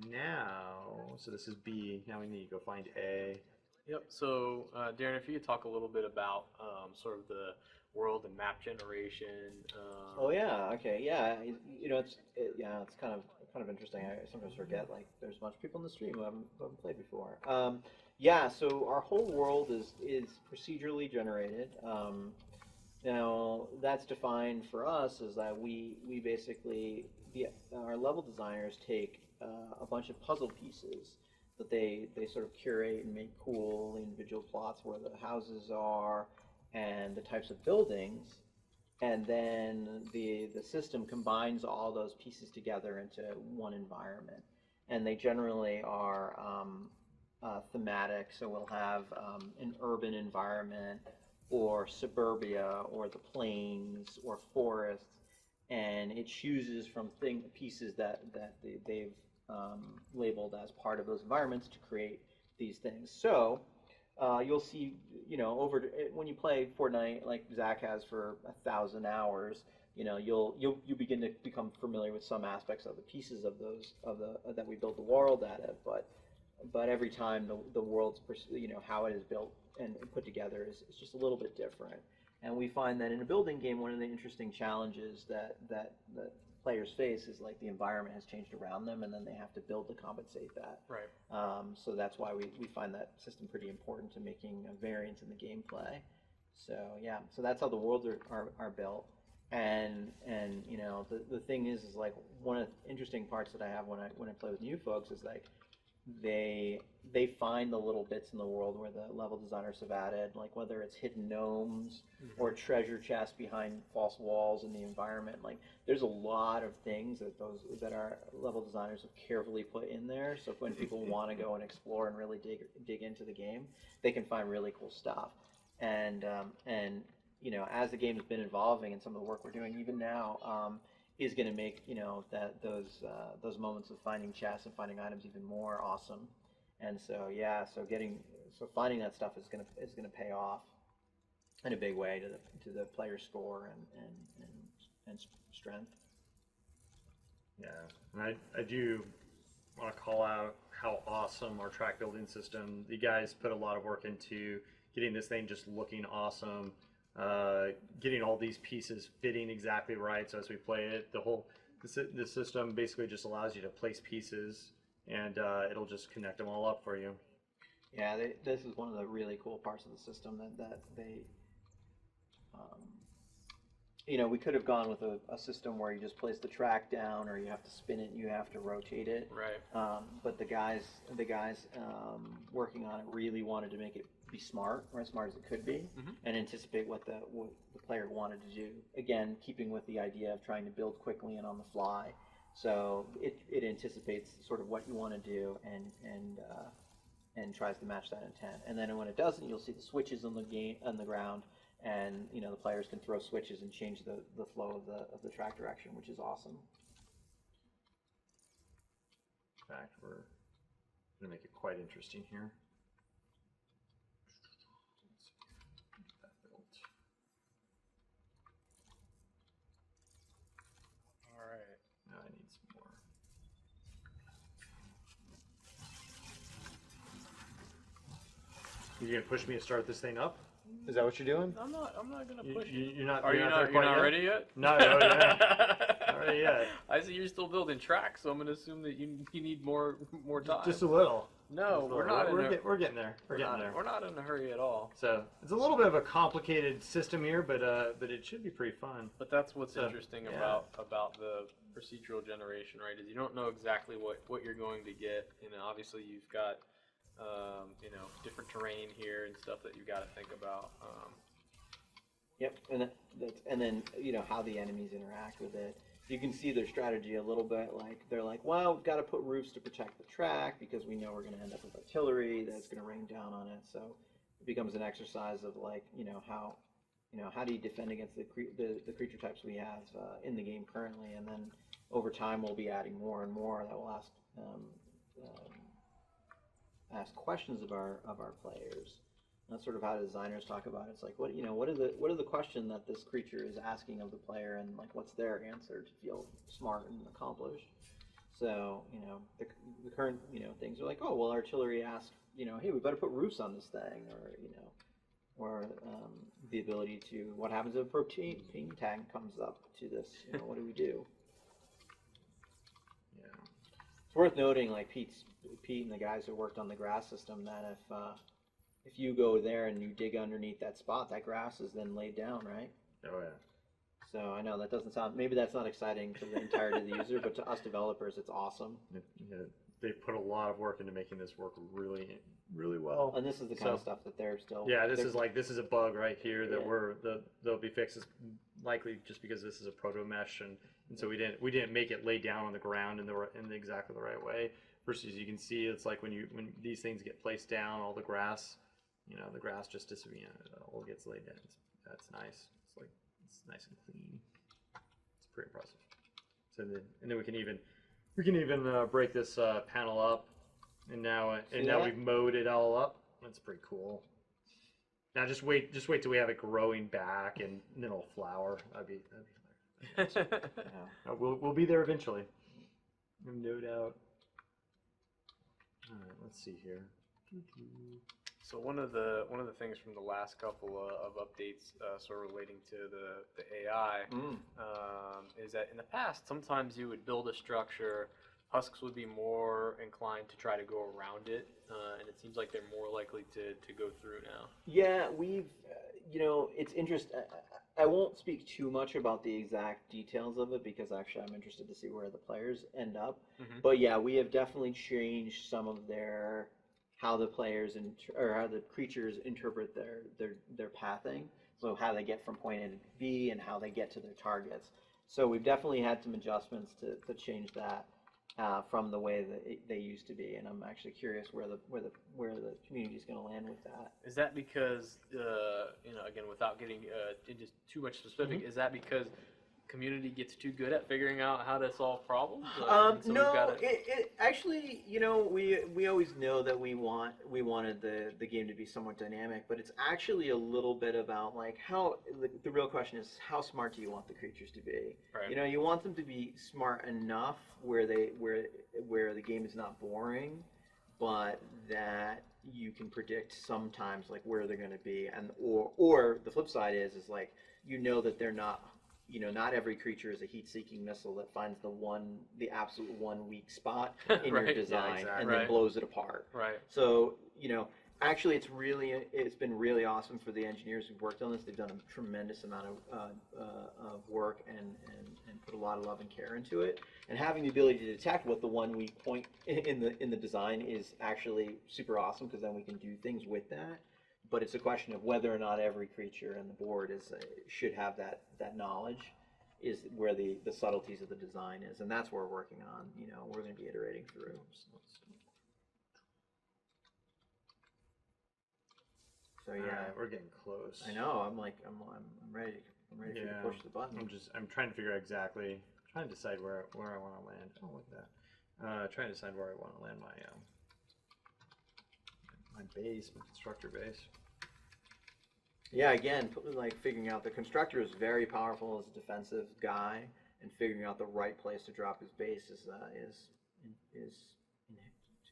Now, so this is B. Now we need to go find A. Yep. So, Darren, if you could talk a little bit about sort of the world and map generation. Oh yeah, okay, yeah. You know, it's kind of interesting. I sometimes forget like there's a bunch of people in the stream who haven't played before. Yeah, so our whole world is procedurally generated. Now that's defined for us is that we basically our level designers take a bunch of puzzle pieces that they sort of curate and make cool individual plots where the houses are and the types of buildings, and then the system combines all those pieces together into one environment. And they generally are thematic, so we'll have an urban environment or suburbia or the plains or forests, and it chooses from pieces that they've labeled as part of those environments to create these things. So you'll see, you know, when you play Fortnite like Zach has for 1,000 hours, you know, you begin to become familiar with some aspects of the pieces of those that we built the world out of, but every time the world's, you know, how it is built and put together is just a little bit different. And we find that in a building game, one of the interesting challenges that players face is like the environment has changed around them, and then they have to build to compensate that. Right. So that's why we find that system pretty important to making a variance in the gameplay. So yeah, so that's how the worlds are built. And you know, the thing is like one of the interesting parts that I have when I play with new folks is like they find the little bits in the world where the level designers have added, like whether it's hidden gnomes or treasure chests behind false walls in the environment. Like there's a lot of things that our level designers have carefully put in there. So when people want to go and explore and really dig into the game, they can find really cool stuff. And you know, as the game has been evolving and some of the work we're doing even now, is going to make, you know, those moments of finding chests and finding items even more awesome. And so yeah, so finding that stuff is going to pay off in a big way to the player score and strength. Yeah, and I do want to call out how awesome our track building system. You guys put a lot of work into getting this thing just looking awesome. Getting all these pieces fitting exactly right, so as we play it, the system basically just allows you to place pieces, and it'll just connect them all up for you. Yeah, this is one of the really cool parts of the system that they, you know, we could have gone with a system where you just place the track down, or you have to spin it and you have to rotate it. Right. But the guys working on it really wanted to make it be smart, or as smart as it could be, and anticipate what the player wanted to do. Again, keeping with the idea of trying to build quickly and on the fly. So it anticipates sort of what you want to do and tries to match that intent. And then when it doesn't, you'll see the switches on the ground, and you know, the players can throw switches and change the flow of the track direction, which is awesome. In fact, we're going to make it quite interesting here. All right. Now I need some more. You gonna push me to start this thing up? Is that what you're doing? I'm not gonna push you. You're not. Are you not? You're not ready yet? No, yeah. Not ready yet. I see you're still building tracks, so I'm gonna assume that you need more time. Just a little. No, we're not. We're getting there. We're getting there. We're not in a hurry at all. So it's a little bit of a complicated system here, but it should be pretty fun. But that's what's interesting yeah. about the procedural generation, right? Is you don't know exactly what you're going to get. You know, obviously you've got you know, different terrain here and stuff that you got to think about. Yep, and then you know how the enemies interact with it. You can see their strategy a little bit. Like they're like, well, we've got to put roofs to protect the track because we know we're going to end up with artillery that's going to rain down on it. So it becomes an exercise of like, you know, how do you defend against the creature types we have in the game currently, and then over time we'll be adding more and more that will ask questions of our players. That's sort of how designers talk about it. It's like, what are the question that this creature is asking of the player, and like what's their answer to feel smart and accomplished. So, the current, things are like, oh, well, artillery asks, hey, we better put roofs on this thing, or the ability to, what happens if a protein tank comes up to this, what do we do? Yeah. It's worth noting, like Pete and the guys who worked on the grass system, that if you go there and you dig underneath that spot, that grass is then laid down, right? Oh yeah. So I know that doesn't sound, maybe that's not exciting to the entirety of the user, but to us developers, it's awesome. They put a lot of work into making this work really, really well. And this is the kind of stuff that they're still. Yeah, this is a bug right here that they'll be fixed. It's likely just because this is a proto mesh, and so we didn't make it lay down on the ground in exactly the right way. Versus you can see it's like when these things get placed down, all the grass, the grass just disappears. It all gets laid down. That's nice. It's nice and clean. It's pretty impressive. So then we can even break this panel up, and now we've mowed it all up. That's pretty cool. Now just wait till we have it growing back, and then it'll flower. That'd be hilarious. Yeah. We'll be there eventually, no doubt. All right, let's see here. So one of the things from the last couple of updates, sort of relating to the AI, is that in the past sometimes you would build a structure, husks would be more inclined to try to go around it, and it seems like they're more likely to go through now. Yeah, we've, it's interesting. I won't speak too much about the exact details of it because actually I'm interested to see where the players end up. But yeah, we have definitely changed some of how the players or how the creatures interpret their pathing. So how they get from point A to B and how they get to their targets. So we've definitely had some adjustments to change that from the way that they used to be. And I'm actually curious where the community is going to land with that. Is that because again, without getting into too much specific, is that because community gets too good at figuring out how to solve problems? No, it actually, we always know that we wanted the game to be somewhat dynamic, but it's actually a little bit about like how the real question is, how smart do you want the creatures to be? Right. You want them to be smart enough where the game is not boring, but that you can predict sometimes like where they're going to be, and or the flip side is like that they're not. Not every creature is a heat-seeking missile that finds the absolute one weak spot in your design and then blows it apart. Right. So, actually it's been really awesome for the engineers who've worked on this. They've done a tremendous amount of work and put a lot of love and care into it. And having the ability to detect what the one weak point in the design is actually super awesome, because then we can do things with that. But it's a question of whether or not every creature on the board should have that knowledge, is where the subtleties of the design is, and that's what we're working on. We're going to be iterating through. So yeah, we're getting close. I know. I'm ready. I'm ready to push the button. I'm trying to figure out exactly. Trying to decide where I want to land. Oh, look at that. Trying to decide where I want to land my base, my constructor base. Yeah, again, like figuring out the constructor is very powerful as a defensive guy, and figuring out the right place to drop his base is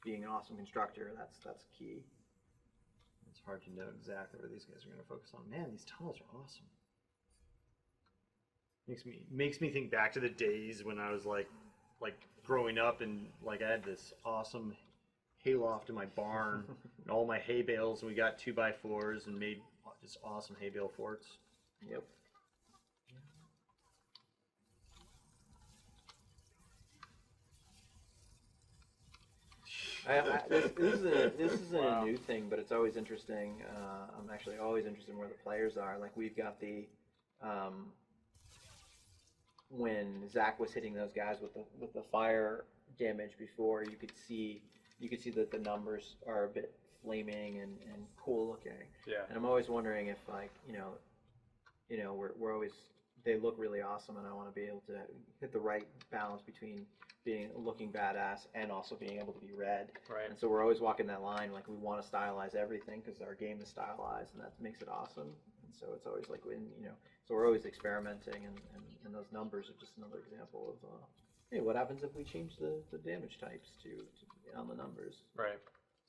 being an awesome constructor. That's key. It's hard to know exactly where these guys are going to focus on. Man, these tunnels are awesome. Makes me think back to the days when I was like growing up, and like I had this awesome hayloft in my barn and all my hay bales, and we got 2x4s and made just awesome hay bale forts. Yep. This isn't a new thing, but it's always interesting. I'm actually always interested in where the players are. Like we've got when Zach was hitting those guys with the fire damage before, you could see that the numbers are a bit flaming and cool looking. Yeah. And I'm always wondering if we're always they look really awesome, and I want to be able to hit the right balance between looking badass and also being able to be read. Right. And so we're always walking that line, like we want to stylize everything because our game is stylized, and that makes it awesome. And so it's always like so we're always experimenting, and those numbers are just another example of hey, what happens if we change the damage types to on the numbers? Right.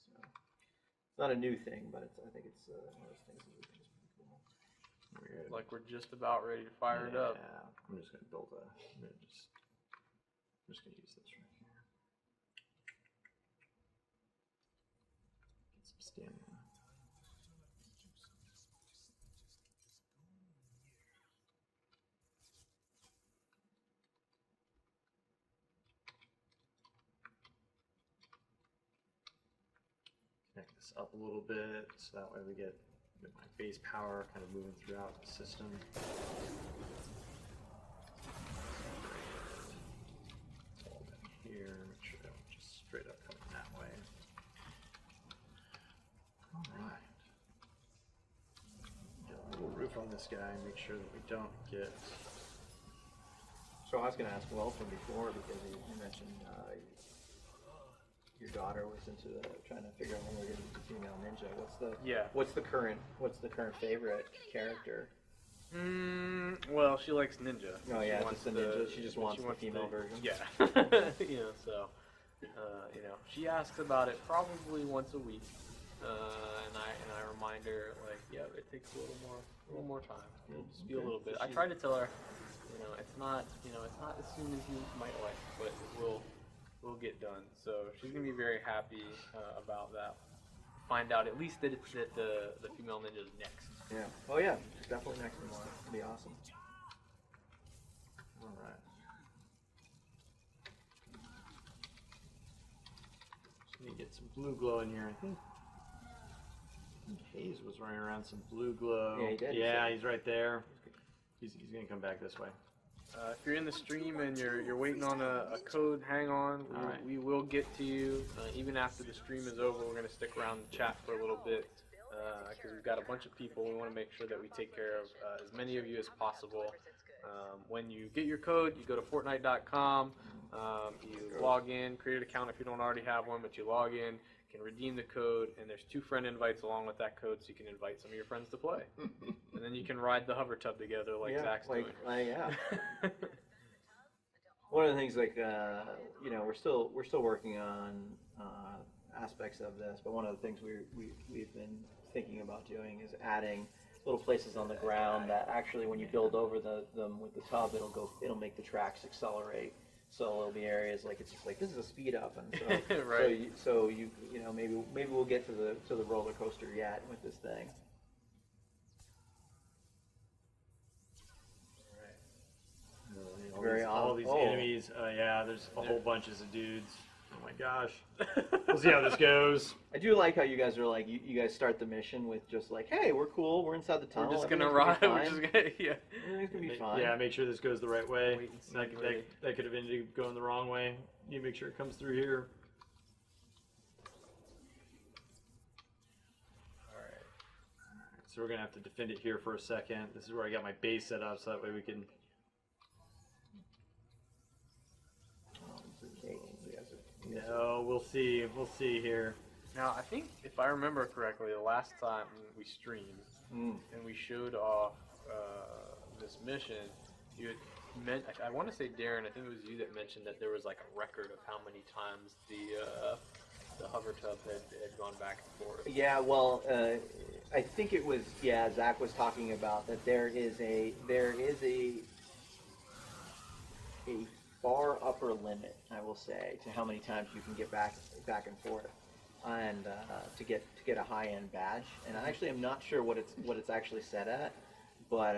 So it's not a new thing, but I think it's one of those things that we think is pretty cool. Weird. Like we're just about ready to fire it up. Yeah, I'm just gonna build I'm just gonna use this right here. Get some stamina. Connect this up a little bit so that way we get my base power kind of moving throughout the system. All down here, make sure that we're just straight up coming that way. Alright. Get a little roof on this guy, make sure that we don't get... So I was going to ask Wilson before, because you mentioned your daughter was into trying to figure out when we're getting to female ninja. What's the current favorite character? Well, she likes ninja. Oh yeah, she just the ninja. She just wants the female version. Yeah. So she asks about it probably once a week, and I remind her like, yeah, it takes a little more time. Just be a little bit. I try to tell her, it's not as soon as you might like, but it will get done. So she's gonna be very happy about that. Find out at least that it's that the female ninja is next. Yeah. Oh yeah, she's definitely next in line. It'll be awesome. All right. Just need to get some blue glow in here. I think Hayes was running around some blue glow. Yeah, he did. Yeah, he's right there. He's gonna come back this way. If you're in the stream and you're waiting on a code, hang on. We will get to you. Even after the stream is over, we're going to stick around the chat for a little bit because we've got a bunch of people. We want to make sure that we take care of as many of you as possible. When you get your code, you go to FORTNITE.com, you log in, create an account if you don't already have one, but you log in, can redeem the code, and there's 2 friend invites along with that code, so you can invite some of your friends to play. And then you can ride the hover tub together like Zach's doing. Yeah. One of the things, like we're still working on aspects of this, but one of the things we've been thinking about doing is adding little places on the ground that actually, when you build over them with the tub, it'll make the tracks accelerate. So there'll be areas like it's just like this is a speed up, and so right. so maybe we'll get to the roller coaster yet with this thing. Very all these enemies. Yeah, there's a whole bunches of dudes. Oh my gosh. We'll see how this goes. I do like how you guys are like, you guys start the mission with just like, hey, we're cool, we're inside the tunnel. We're just gonna ride. We're just gonna, Everything's gonna be fine. Yeah, make sure this goes the right way. Wait and see, That could have ended up going the wrong way. You make sure it comes through here. Alright. So we're gonna have to defend it here for a second. This is where I got my base set up, so that way we can. No, we'll see. We'll see here. Now, I think if I remember correctly, the last time we streamed and we showed off this mission, you had meant, I want to say Darren, I think it was you that mentioned that there was like a record of how many times the hover tub had gone back and forth. Yeah, well, I think it was, Zach was talking about that there is a far upper limit, I will say, to how many times you can get back and forth, and to get a high-end badge. And I actually am not sure what it's actually set at, but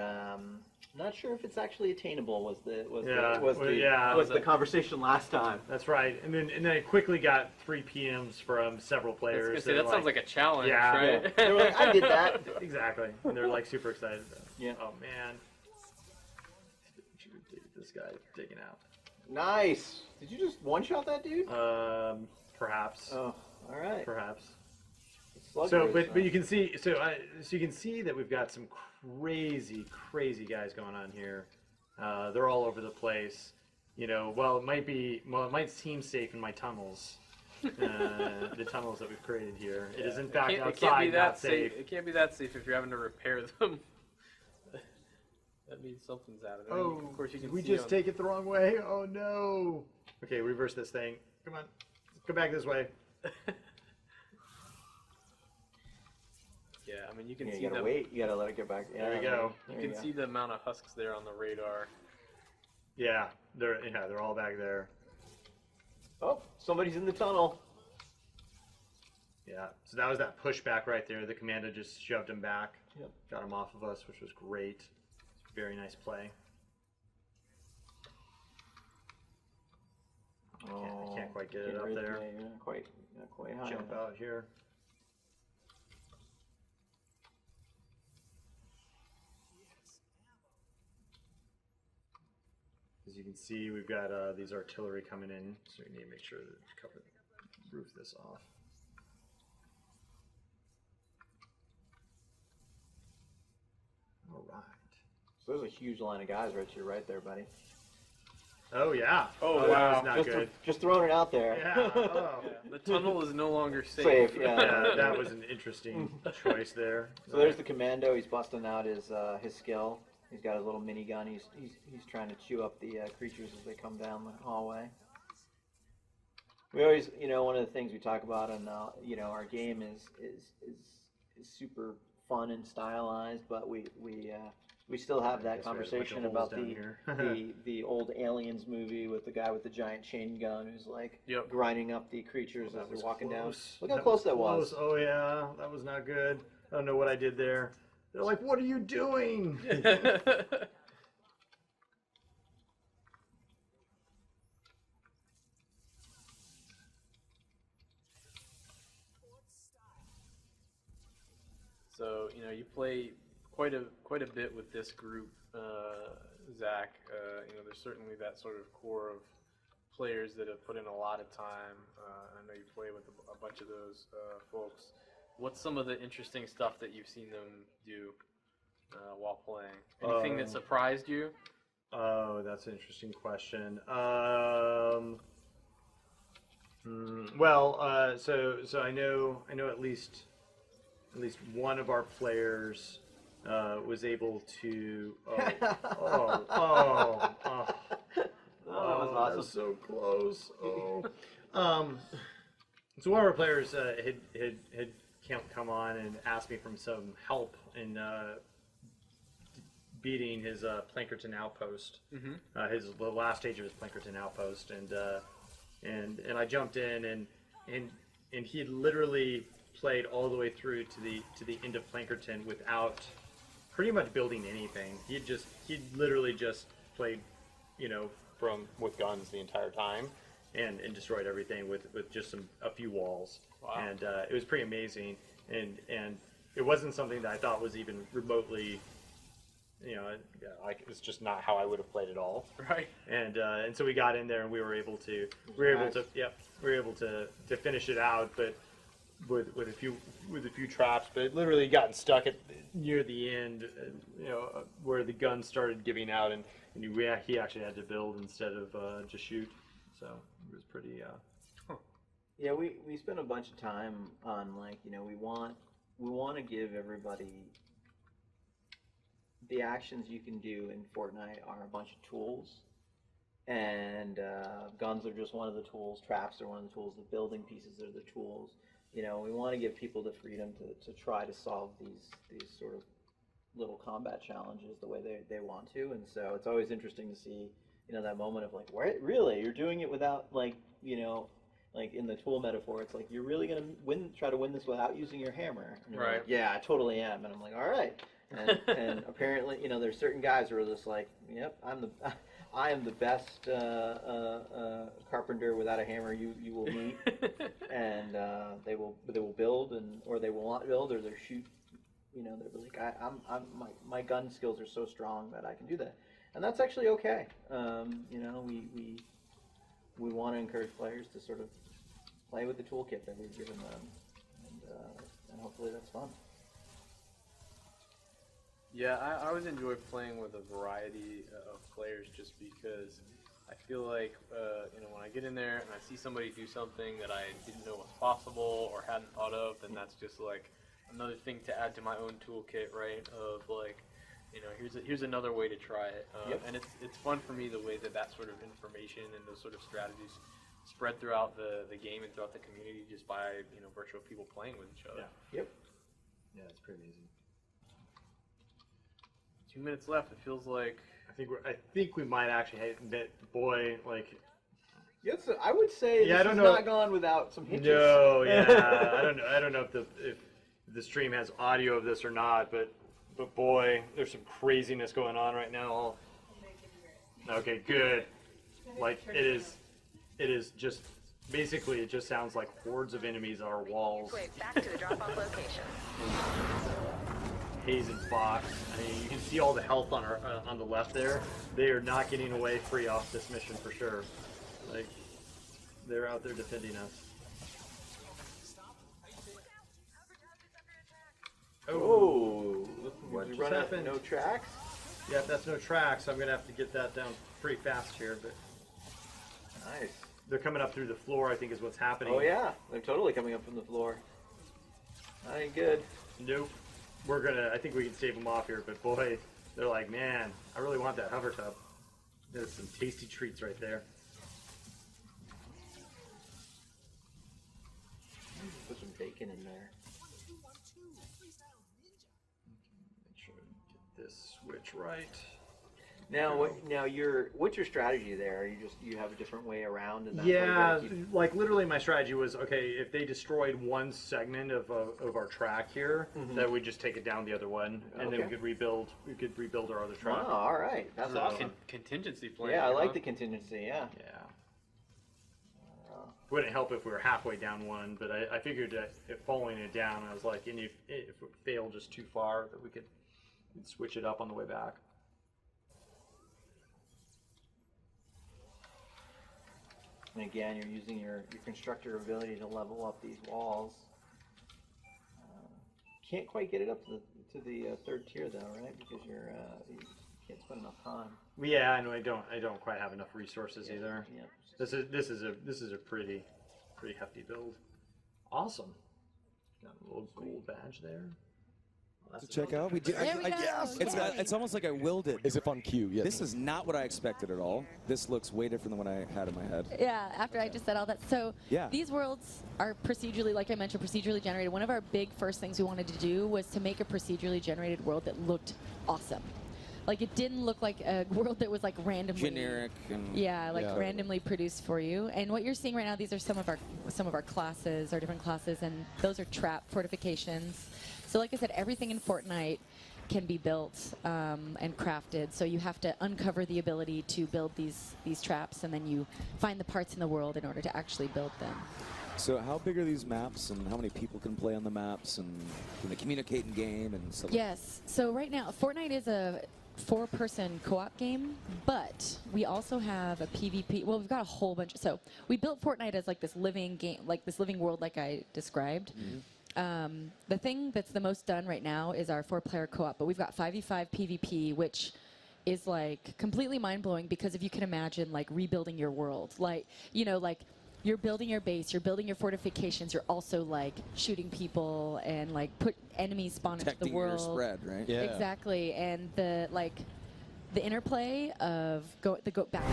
not sure if it's actually attainable. Was the conversation last time? That's right. And then I quickly got 3 PMs from several players. That sounds like a challenge, yeah, right? They were like, I did that. Exactly. And they're like super excited. Yeah. Oh man. This guy digging out. Nice. Did you just one-shot that dude? Perhaps. Oh, all right. Perhaps. So, but you can see, so you can see that we've got some crazy guys going on here. They're all over the place. You know, it might seem safe in my tunnels, the tunnels that we've created here. It is in fact It outside, can't be that not safe. It can't be that safe if you're having to repair them. That means something's happening. I mean, of course you can we see just on- take it the wrong way? Oh no! Okay, reverse this thing. Come on, come back this way. Yeah, I mean you can Yeah, see you gotta them. wait. You gotta let it get back. There we go. You can see the amount of husks there on the radar. Yeah, they're all back there. Oh, somebody's in the tunnel. Yeah, so that was that pushback right there. The commander just shoved him back. Yep. Got him off of us, which was great. Very nice play. I can't quite get it up there. Yeah, you're not quite high Jump enough. out here. As you can see, we've got these artillery coming in, so we need to make sure to roof this off. All right. So there's a huge line of guys right to your right there, buddy. Oh yeah. Oh, that wow. was not good. Just throwing it out there. Yeah. Oh. Yeah, the tunnel is no longer safe. Safe, yeah. Yeah, that was an interesting choice there. So there's the commando. He's busting out his skill. He's got his little minigun. He's trying to chew up the creatures as they come down the hallway. We always, one of the things we talk about in, our game is super fun and stylized, but we still have that Guess we had a bunch of conversation holes about down here. the old Aliens movie with the guy with the giant chain gun who's like Yep. grinding up the creatures That as they're was walking down. close. Look how close that was. Close. Oh yeah, that was not good. I don't know what I did there. They're like, "What are you doing?" So you play quite a bit with this group, Zach. There's certainly that sort of core of players that have put in a lot of time. I know you play with a bunch of those folks. What's some of the interesting stuff that you've seen them do while playing? Anything that surprised you? Oh, that's an interesting question. Well, so I know at least one of our players was able to. That was so close. So one of our players had come on and asked me for some help in beating his Plankerton outpost. Mm-hmm. The last stage of his Plankerton outpost, and I jumped in and he had literally played all the way through to the end of Plankerton without pretty much building anything. He'd literally just played, with guns the entire time, and destroyed everything with just a few walls. Wow. And it was pretty amazing. And it wasn't something that I thought was even remotely, it's just not how I would have played at all. Right. And so we got in there and we were able to finish it out, but with a few traps, but it literally gotten stuck near the end, where the gun started giving out, and he actually had to build instead of just shoot. So it was pretty. Yeah, we spent a bunch of time on we want to give everybody the actions you can do in Fortnite are a bunch of tools, and guns are just one of the tools. Traps are one of the tools. The building pieces are the tools. We want to give people the freedom to try to solve these sort of little combat challenges the way they want to, and so it's always interesting to see that moment of like, where really you're doing it without like in the tool metaphor, it's like you're really gonna try to win this without using your hammer. And you're Right. like, yeah, I totally am, and I'm like, all right. And apparently, there's certain guys who are just like, yep, I am the best carpenter without a hammer you will meet, and they will build or they will not build, or they shoot. They're like, my gun skills are so strong that I can do that, and that's actually okay. We want to encourage players to sort of play with the toolkit that we've given them, and hopefully that's fun. Yeah, I always enjoy playing with a variety of players just because I feel like, you know, when I get in there and I see somebody do something that I didn't know was possible or hadn't thought of, then that's just like another thing to add to my own toolkit, right? Of like, you know, here's another way to try it. And it's fun for me the way that sort of information and those sort of strategies spread throughout the game and throughout the community just by, you know, virtual people playing with each other. Yep. Yeah, it's pretty easy. 2 minutes left. It feels like I think we might actually hit that boy like. Yes, I would say Yeah, I this don't has know. not gone without some hitches. No, yeah, I don't know if the stream has audio of this or not, but boy, there's some craziness going on right now. Okay, good. Like it is just basically it just sounds like hordes of enemies on our walls. Wait, back to the drop-off location. Hayes and Fox. I mean, you can see all the health on our on the left there. They are not getting away free off this mission for sure. Like they're out there defending us. Oh, What we just run out happened? no tracks. Yeah, that's no tracks. So I'm gonna have to get that down pretty fast here, but Nice. they're coming up through the floor. I think is what's happening. Oh yeah, they're totally coming up from the floor. That ain't good. Nope. I think we can save them off here, but boy, they're like, man, I really want that hover tub. There's some tasty treats right there. Put some bacon in there. Make sure to get this switch right. Now, what's your strategy there? You have a different way around, and that's Yeah, why you gotta keep... like literally my strategy was, okay, if they destroyed one segment of our track here, that we'd just take it down the other one, and then we could rebuild our other track. Oh, all right, that's awesome. contingency plan. Yeah, I like the contingency. Yeah. Yeah. Wouldn't help if we were halfway down one, but I figured that if following it down, I was like, and if it failed just too far, that we'd switch it up on the way back. And again, you're using your constructor ability to level up these walls. Can't quite get it up to the third tier though, right? Because you can't spend enough time. Yeah, I know I don't quite have enough resources either. Yeah. This is a pretty hefty build. Awesome. Got a little gold badge there. Well, To check out, we do. There we go. It's almost like I willed it. As if on cue, yes. This is not what I expected at all. This looks way different than what I had in my head. Yeah, after I just said all that. So Yeah. these worlds are procedurally, like I mentioned, procedurally generated. One of our big first things we wanted to do was to make a procedurally generated world that looked awesome. Like it didn't look like a world that was like randomly Generic and Yeah, like Yeah. randomly produced for you. And what you're seeing right now, these are some of our classes, our different classes, and those are trap fortifications. So like I said, everything in Fortnite can be built and crafted. So you have to uncover the ability to build these traps, and then you find the parts in the world in order to actually build them. So how big are these maps, and how many people can play on the maps, and can they communicate in game and stuff? Yes. So right now, Fortnite is a 4-person co-op game, but we also have a PvP. Well, we've got a whole bunch. So we built Fortnite as like this living game, like this living world, like I described. The thing that's the most done right now is our 4-player co-op, but we've got 5v5 PvP, which is like completely mind-blowing because if you can imagine like rebuilding your world, like, you know, like you're building your base, you're building your fortifications, you're also like shooting people and like put enemies spawn into the Protecting world. your spread, right? Yeah. Exactly, and the interplay of go back.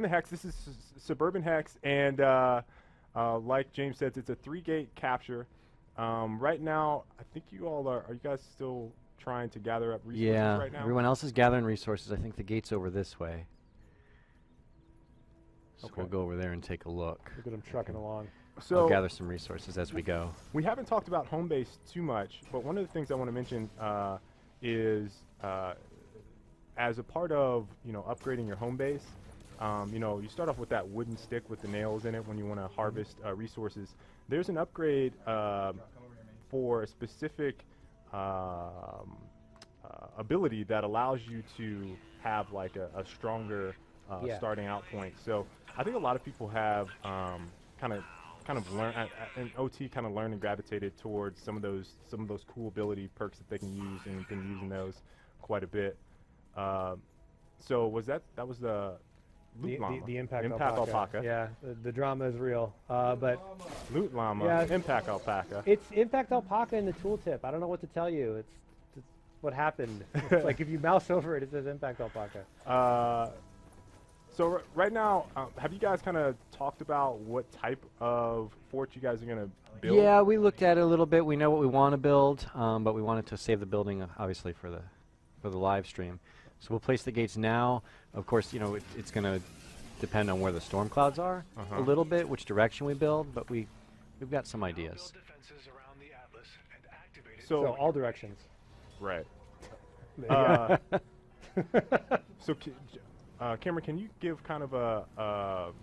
the hex. This is suburban hex, and like James said, it's a 3-gate capture. Right now, I think you all are you guys still trying to gather up resources right now? Everyone else is gathering resources. I think the gate's over this way. So we'll go over there and take a look. Look at them trucking along. So I'll gather some resources as we go. We haven't talked about home base too much, but one of the things I want to mention is as a part of upgrading your home base, you start off with that wooden stick with the nails in it when you want to harvest resources. There's an upgrade for a specific ability that allows you to have like a stronger starting out point. So I think a lot of people have kind of learned in OT, kind of learned and gravitated towards some of those cool ability perks that they can use, and we've been using those quite a bit. So was that was the Loot Llama. The Impact Alpaca. Yeah, the drama is real. But Loot Llama, yeah, Impact Alpaca. It's Impact Alpaca in the tooltip. I don't know what to tell you. It's what happened. It's like if you mouse over it, it says Impact Alpaca. So right now, have you guys kind of talked about what type of fort you guys are going to build? Yeah, we looked at it a little bit. We know what we want to build, but we wanted to save the building, obviously, for the live stream. So we'll place the gates now. Of course, it's going to depend on where the storm clouds are a little bit, which direction we build, but we've got some ideas. So all directions. Right. So Cameron, can you give kind of a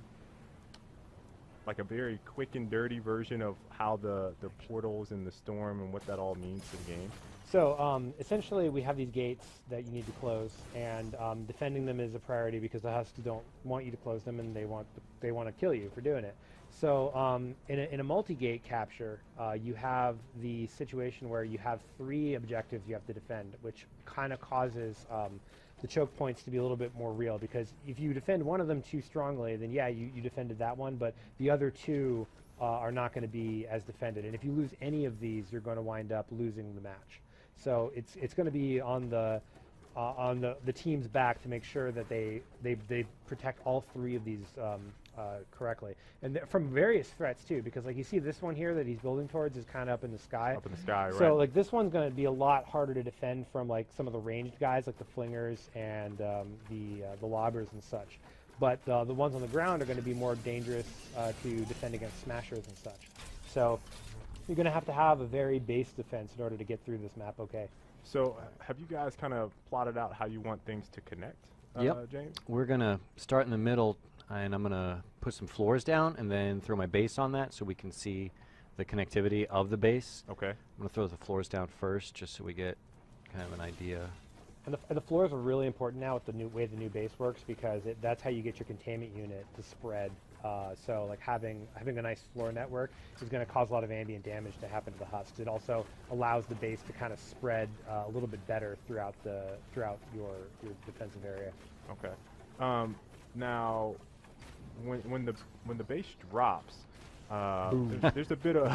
very quick and dirty version of how the portals and the storm and what that all means to the game? So essentially, we have these gates that you need to close, and defending them is a priority because the Husks don't want you to close them, and they want to kill you for doing it. So in a multi-gate capture, you have the situation where you have 3 objectives you have to defend, which kind of causes the choke points to be a little bit more real, because if you defend one of them too strongly, then yeah, you defended that one, but the other 2 are not going to be as defended. And if you lose any of these, you're going to wind up losing the match. So it's going to be on the team's back to make sure that they protect all 3 of these correctly, and from various threats too, because like you see this one here that he's building towards is kind of up in the sky. Up in the sky, right. So like this one's going to be a lot harder to defend from like some of the ranged guys like the flingers and the lobbers and such. But the ones on the ground are going to be more dangerous to defend against smashers and such. So you're going to have a very base defense in order to get through this map. Okay. So have you guys kind of plotted out how you want things to connect? Yep. James? We're going to start in the middle, and I'm going to put some floors down and then throw my base on that so we can see the connectivity of the base. Okay. I'm going to throw the floors down first just so we get kind of an idea. And the floors are really important now with the new way the new base works, because that's how you get your containment unit to spread. So like having a nice floor network is going to cause a lot of ambient damage to happen to the Husks. It also allows the base to kind of spread a little bit better throughout your defensive area. Okay. Now, when the base drops, there's a bit of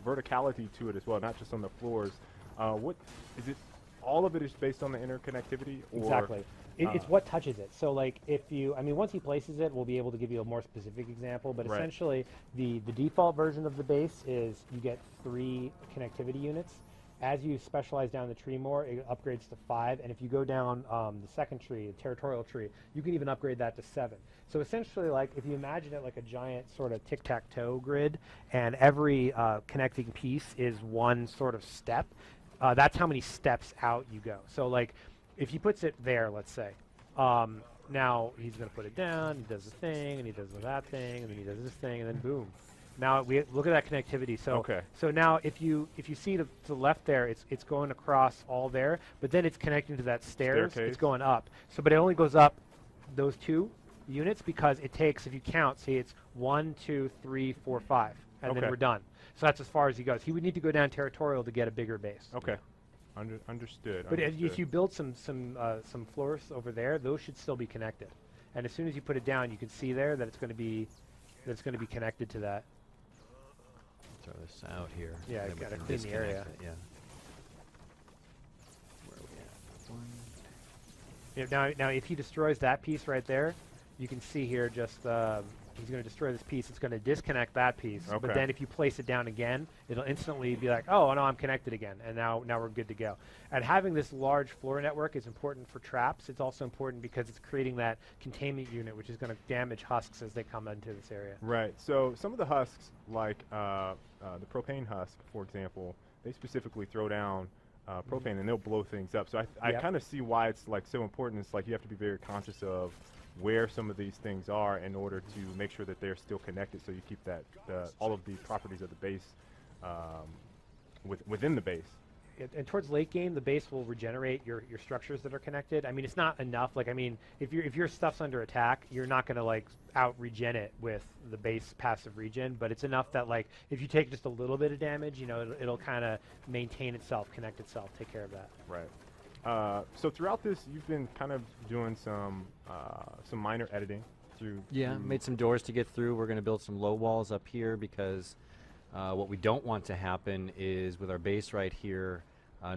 verticality to it as well, not just on the floors. What is it? All of it is based on the interconnectivity? Or, exactly. It's what touches it. So like once he places it, we'll be able to give you a more specific example, but essentially the default version of the base is you get 3 connectivity units. As you specialize down the tree more, it upgrades to 5, and if you go down the second tree, the territorial tree, you can even upgrade that to 7. So essentially, like if you imagine it like a giant sort of tic-tac-toe grid, and every connecting piece is one sort of step, that's how many steps out you go. So like if he puts it there, let's say, now he's going to put it down, he does this thing, and he does that thing, and then he does this thing, and then boom. Now we look at that connectivity. So so now if you see to the left there, it's going across all there, but then it's connecting to that stairs. It's going up. So but it only goes up those 2 units because it takes, if you count, see it's 1, 2, 3, 4, 5, and then we're done. So that's as far as he goes. He would need to go down territorial to get a bigger base. Okay. Understood. But if you build some floors over there, those should still be connected. And as soon as you put it down, you can see there that it's going to be connected to that. Throw this out here. Yeah, got to clean the area. Yeah. Where are we at? 1, Now, if he destroys that piece right there, you can see here just he's going to destroy this piece. It's going to disconnect that piece. Okay. But then if you place it down again, it'll instantly be like, oh, no, I'm connected again. And now we're good to go. And having this large floor network is important for traps. It's also important because it's creating that containment unit, which is going to damage husks as they come into this area. Right. So some of the husks, like the propane husk, for example, they specifically throw down propane and they'll blow things up. So I kind of see why it's like so important. It's like you have to be very conscious of where some of these things are in order to make sure that they're still connected, so you keep that all of the properties of the base within the base. And towards late game, the base will regenerate your structures that are connected. I mean, it's not enough. Like, I mean, if your stuff's under attack, you're not going to like out regen it with the base passive regen. But it's enough that like if you take just a little bit of damage, you know, it'll kind of maintain itself, connect itself, take care of that. Right. So throughout this, you've been kind of doing some minor editing through. Yeah, made some doors to get through. We're going to build some low walls up here because what we don't want to happen is with our base right here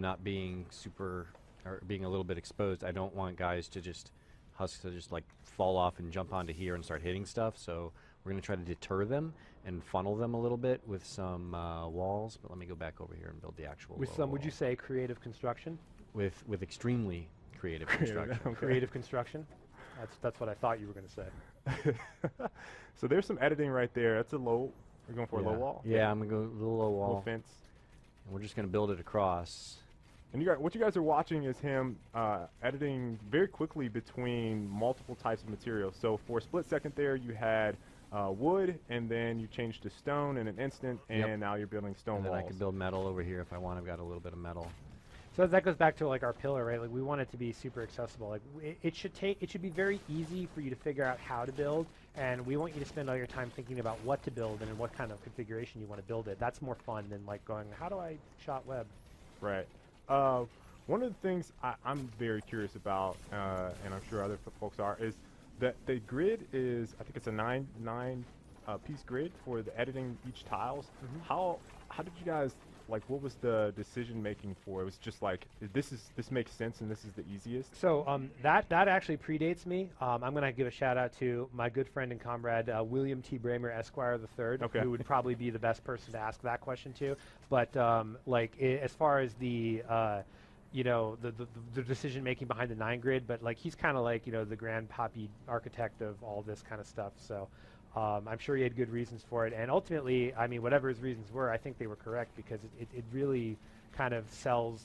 not being super or being a little bit exposed. I don't want guys to just husks to just like fall off and jump onto here and start hitting stuff. So we're going to try to deter them and funnel them a little bit with some walls. But let me go back over here and build the actual. With some, would you say, creative construction? With extremely creative construction. Okay. Creative construction. That's what I thought you were going to say. So there's some editing right there. That's a low. We're going for a low wall. Yeah, I'm gonna go a little low wall. Little fence. And we're just gonna build it across. And what you guys are watching is him editing very quickly between multiple types of materials. So for a split second there, you had wood, and then you changed to stone in an instant, and now you're building stone and walls. then I can build metal over here if I want. I've got a little bit of metal. So that goes back to like our pillar, right? Like we want it to be super accessible. Like it should be very easy for you to figure out how to build, and we want you to spend all your time thinking about what to build and in what kind of configuration you want to build it. That's more fun than like going, how do I shot web? Right. One of the things I'm very curious about, and I'm sure other folks are, is that the grid is, I think it's a nine piece grid for the editing each tiles. How did you guys, like, what was the decision making for? It was just like, this makes sense and this is the easiest? So that actually predates me. I'm going to give a shout out to my good friend and comrade, William T. Bramer, Esquire III, who would probably be the best person to ask that question to. But as far as the decision making behind the 9 grid, but like he's kind of like, the grand poppy architect of all this kind of stuff. So I'm sure he had good reasons for it. And ultimately, I mean, whatever his reasons were, I think they were correct because it really kind of sells,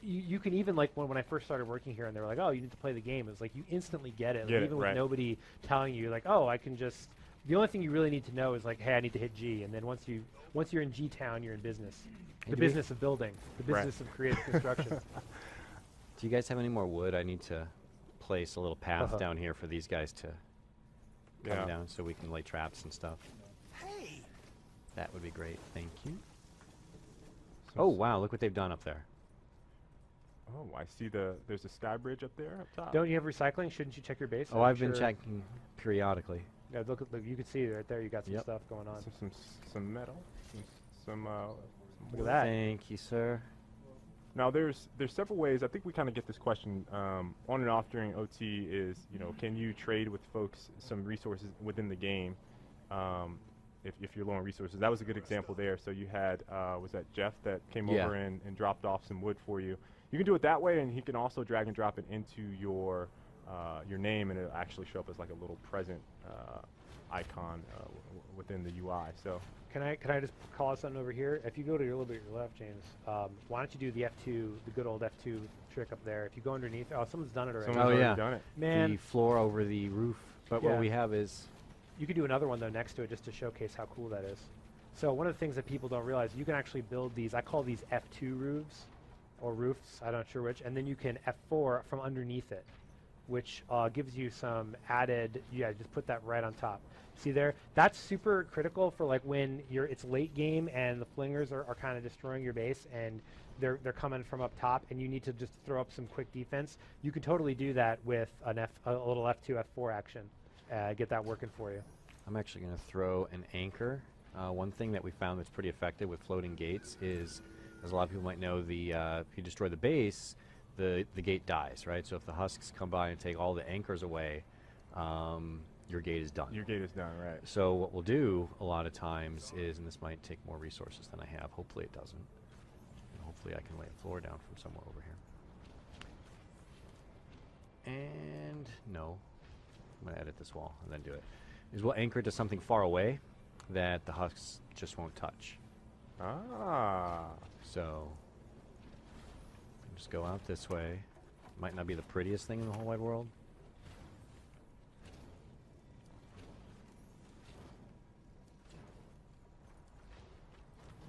you can even, like, when I first started working here and they were like, oh, you need to play the game. It was like, you instantly get it. Like, even with nobody telling you, like, oh, I can just, the only thing you really need to know is like, hey, I need to hit G. And then once you're in G town, you're in business. The business of building, the business of creative construction. Do you guys have any more wood? I need to place a little path down here for these guys to come down so we can lay traps and stuff. Hey! That would be great. Thank you. Oh, wow. Look what they've done up there. Oh, I see there's a sky bridge up there up top. Don't you have recycling? Shouldn't you check your base? Oh, I've been checking periodically. Yeah, look, you can see right there. You got some stuff going on. Some metal. Some look at that. Thank you, sir. Now there's several ways. I think we kind of get this question on and off during OT. Is can you trade with folks some resources within the game if you're low on resources? That was a good example there. So you had was that Jeff that came over and dropped off some wood for you. You can do it that way, and he can also drag and drop it into your name, and it'll actually show up as like a little present icon within the UI. So. Can I just call out something over here? If you go to a little bit your left, James, why don't you do the F2, the good old F2 trick up there? If you go underneath, someone's done it already. Someone's already done it. Man, the floor over the roof. But what we have is, you could do another one though next to it just to showcase how cool that is. So one of the things that people don't realize, you can actually build these. I call these F2 roofs or roofs. I'm not sure which, and then you can F4 from underneath it, which gives you some added. Yeah, just put that right on top. See there? That's super critical for like when it's late game and the flingers are kind of destroying your base and they're coming from up top and you need to just throw up some quick defense. You can totally do that with a little F2, F4 action. Get that working for you. I'm actually going to throw an anchor. One thing that we found that's pretty effective with floating gates is, as a lot of people might know, if you destroy the base, the gate dies, right? So if the husks come by and take all the anchors away, your gate is done. Your gate is done, right. So what we'll do a lot of times is, and this might take more resources than I have, hopefully it doesn't. And hopefully I can lay a floor down from somewhere over here. And no, I'm gonna edit this wall and then do it. Is we'll anchor it to something far away that the husks just won't touch. Ah. So just go out this way. Might not be the prettiest thing in the whole wide world.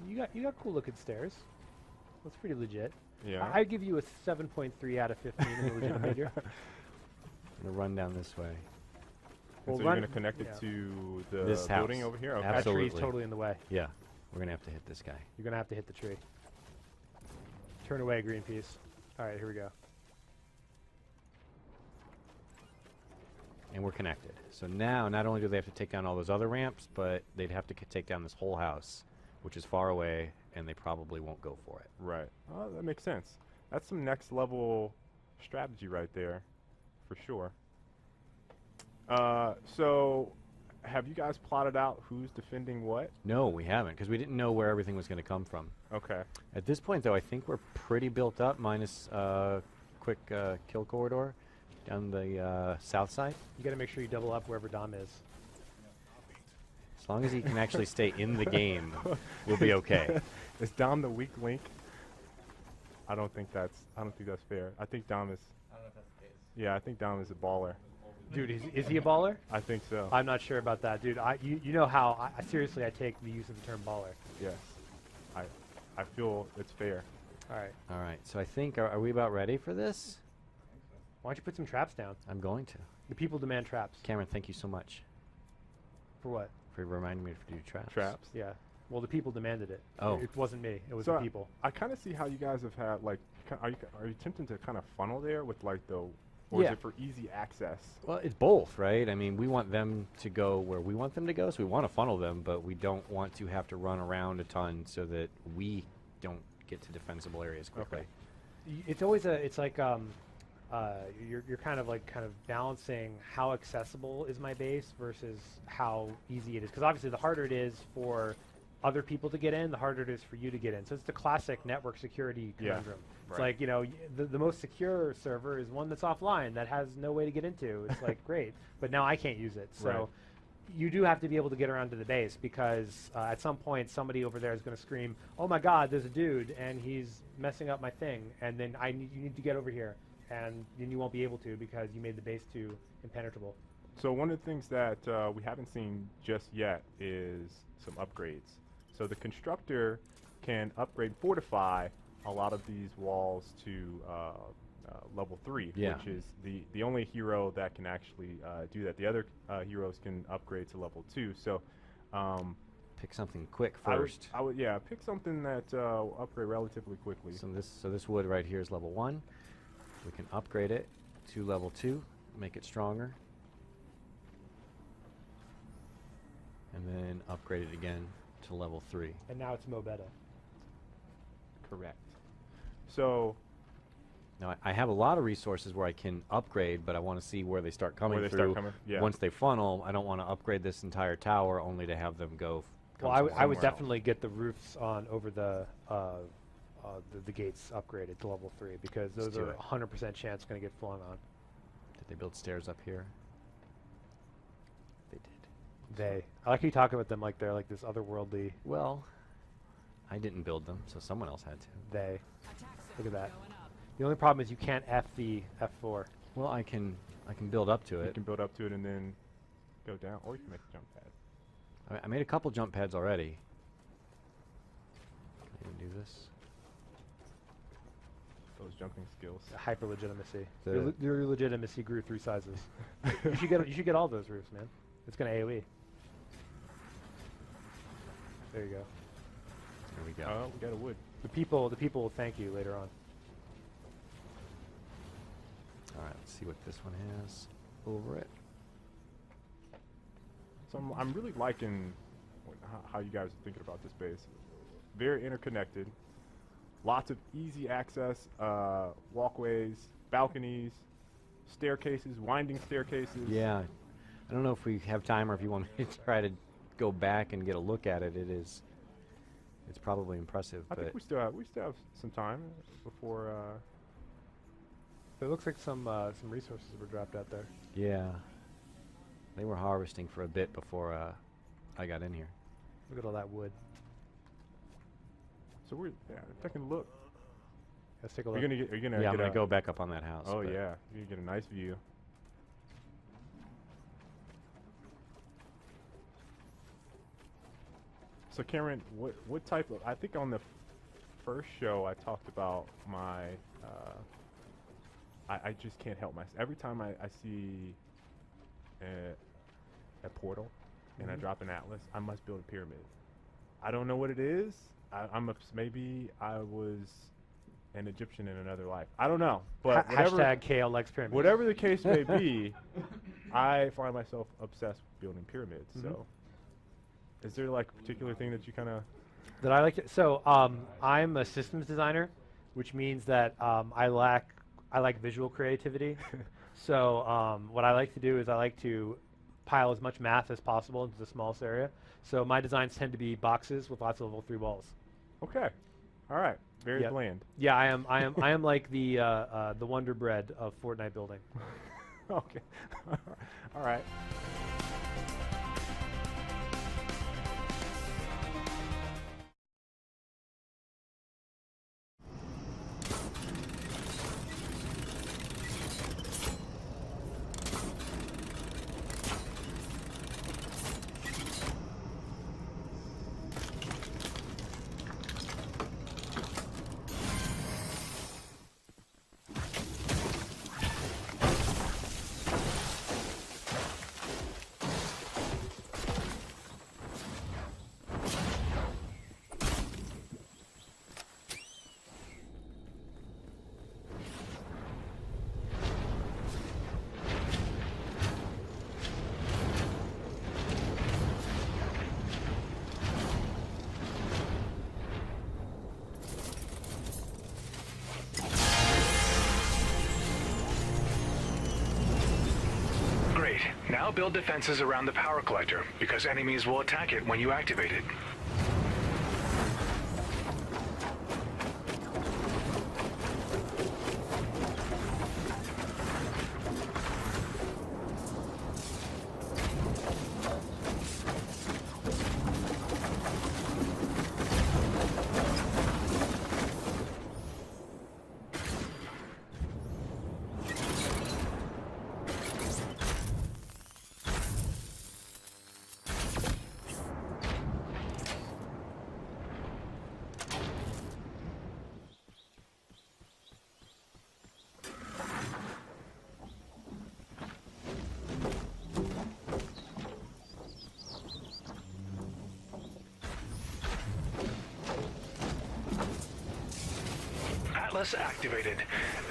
You got cool looking stairs. That's pretty legit. Yeah. I give you a 7.3 out of 15 in the legit major. I'm gonna run down this way. And so you're going to connect it to the this building house. over here? Okay. That tree's totally in the way. Yeah. We're going to have to hit this guy. You're going to have to hit the tree. Turn away, Greenpeace. All right, here we go. And we're connected. So now, not only do they have to take down all those other ramps, but they'd have to take down this whole house, which is far away, and they probably won't go for it. Right. Oh, that makes sense. That's some next level strategy right there, for sure. So have you guys plotted out who's defending what? No, we haven't, because we didn't know where everything was going to come from. Okay. At this point, though, I think we're pretty built up, minus quick kill corridor down the south side. You got to make sure you double up wherever Dom is. As long as he can actually stay in the game, we'll be okay. Is Dom the weak link? I don't think that's fair. I think Dom is. I don't know if that's the case. Yeah, I think Dom is a baller. Dude, is he a baller? I think so. I'm not sure about that, dude. You know how seriously I take the use of the term baller. Yes. I feel it's fair. All right. All right. So I think are we about ready for this? Why don't you put some traps down? I'm going to. The people demand traps. Cameron, thank you so much For what? for reminding me to do traps. Traps. Yeah. Well, the people demanded it. Oh. It wasn't me. It was So the people. I kind of see how you guys have had like. Are you tempting to kind of funnel there with like the, or is Yeah. it for easy access? Well, it's both, right? I mean, we want them to go where we want them to go, so we want to funnel them, but we don't want to have to run around a ton so that we don't get to defensible areas quickly. Okay. It's always it's like you're kind of balancing how accessible is my base versus how easy it is, because obviously the harder it is for other people to get in, the harder it is for you to get in. So it's the classic network security conundrum. It's right. like, you know, the most secure server is one that's offline that has no way to get into. It's like, great, but now I can't use it. So Right. you do have to be able to get around to the base, because at some point somebody over there is going to scream, "Oh my God, there's a dude and he's messing up my thing," and then you need to get over here, and then you won't be able to because you made the base too impenetrable. So one of the things that we haven't seen just yet is some upgrades. So the constructor can upgrade, fortify a lot of these walls to level 3, Yeah. which is the only hero that can actually do that. The other heroes can upgrade to level 2. So Pick something quick I would- first. I would pick something that will upgrade relatively quickly. So this wood right here is level 1. We can upgrade it to level 2, make it stronger, and then upgrade it again to level 3. And now it's Mo Beta. Correct. So Now I have a lot of resources where I can upgrade, but I want to see where they start coming where they through. start coming, yeah. Once they funnel, I don't want to upgrade this entire tower only to have them go. Well, I would definitely get the roofs on over the gates upgraded to level 3, because those do are it. 100% chance going to get flung on. Did they build stairs up here? They did. They. I like how you talk about them like they're like this otherworldly. Well, I didn't build them, so someone else had to. They. Look at that. The only problem is you can't F the F4. Well, I can build up to you it. can build up to it and then go down, or you can make a jump pad. I made a couple jump pads already. Can I do this? Those jumping skills. Hyper legitimacy. The- Your legitimacy grew 3 sizes. you should get all those roofs, man. It's gonna AOE. There you go. There we go. Oh, we got a wood. The people will thank you later on. All right, let's see what this one has over it. So I'm really liking how you guys are thinking about this base. Very interconnected. lots of easy access, walkways, balconies, staircases, winding staircases. Yeah. I don't know if we have time or if you want to try to go back and get a look at it. It's probably impressive. I think we still have some time before. It looks like some resources were dropped out there. Yeah. They were harvesting for a bit before I got in here. Look at all that wood. So we're taking a look. Let's take a look. Are you gonna I'm gonna go back up on that house. Oh yeah, you get a nice view. So Cameron, what type of? I think on the first show I talked about my. I just can't help myself. Every time I see a portal and I drop an atlas, I must build a pyramid. I don't know what it is. Maybe I was an Egyptian in another life. I don't know. But hashtag KL likes pyramids. Whatever the case may be, I find myself obsessed with building pyramids. So, is there like a particular thing that you kind of that I like to? So I'm a systems designer, which means that I like visual creativity. So what I like to do is I like to pile as much math as possible into the smallest area. So my designs tend to be boxes with lots of level 3 walls. Okay. All right. Very bland. Yeah, I am like the Wonder Bread of Fortnite building. Okay. All right. Now build defenses around the power collector, because enemies will attack it when you activate it. Atlas activated.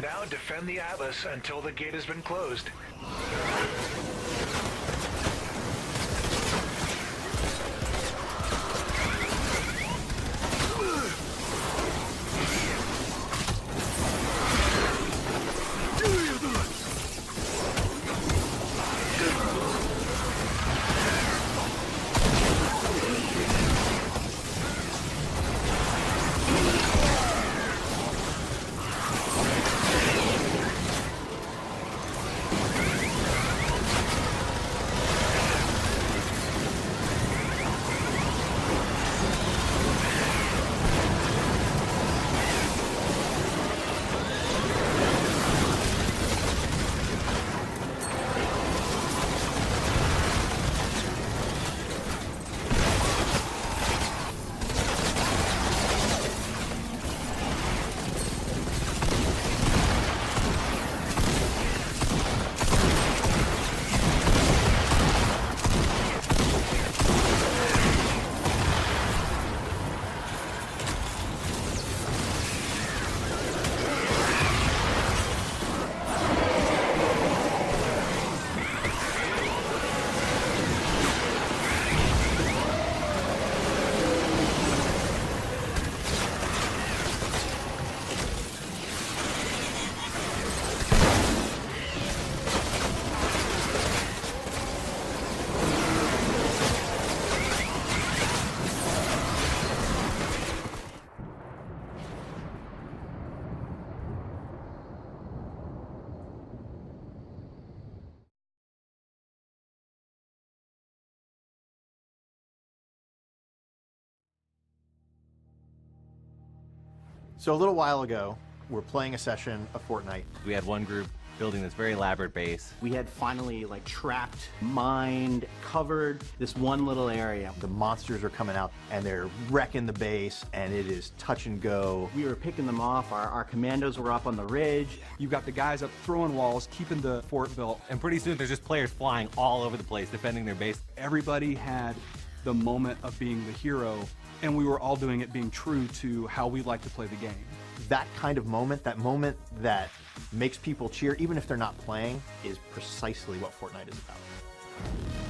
Now defend the Atlas until the gate has been closed. So a little while ago, we're playing a session of Fortnite. We had one group building this very elaborate base. We had finally like trapped, mined, covered this one little area. The monsters are coming out and they're wrecking the base, and it is touch and go. We were picking them off. Our commandos were up on the ridge. You've got the guys up throwing walls, keeping the fort built. And pretty soon there's just players flying all over the place defending their base. Everybody had the moment of being the hero, and we were all doing it being true to how we like to play the game. That kind of moment, that moment that makes people cheer, even if they're not playing, is precisely what Fortnite is about.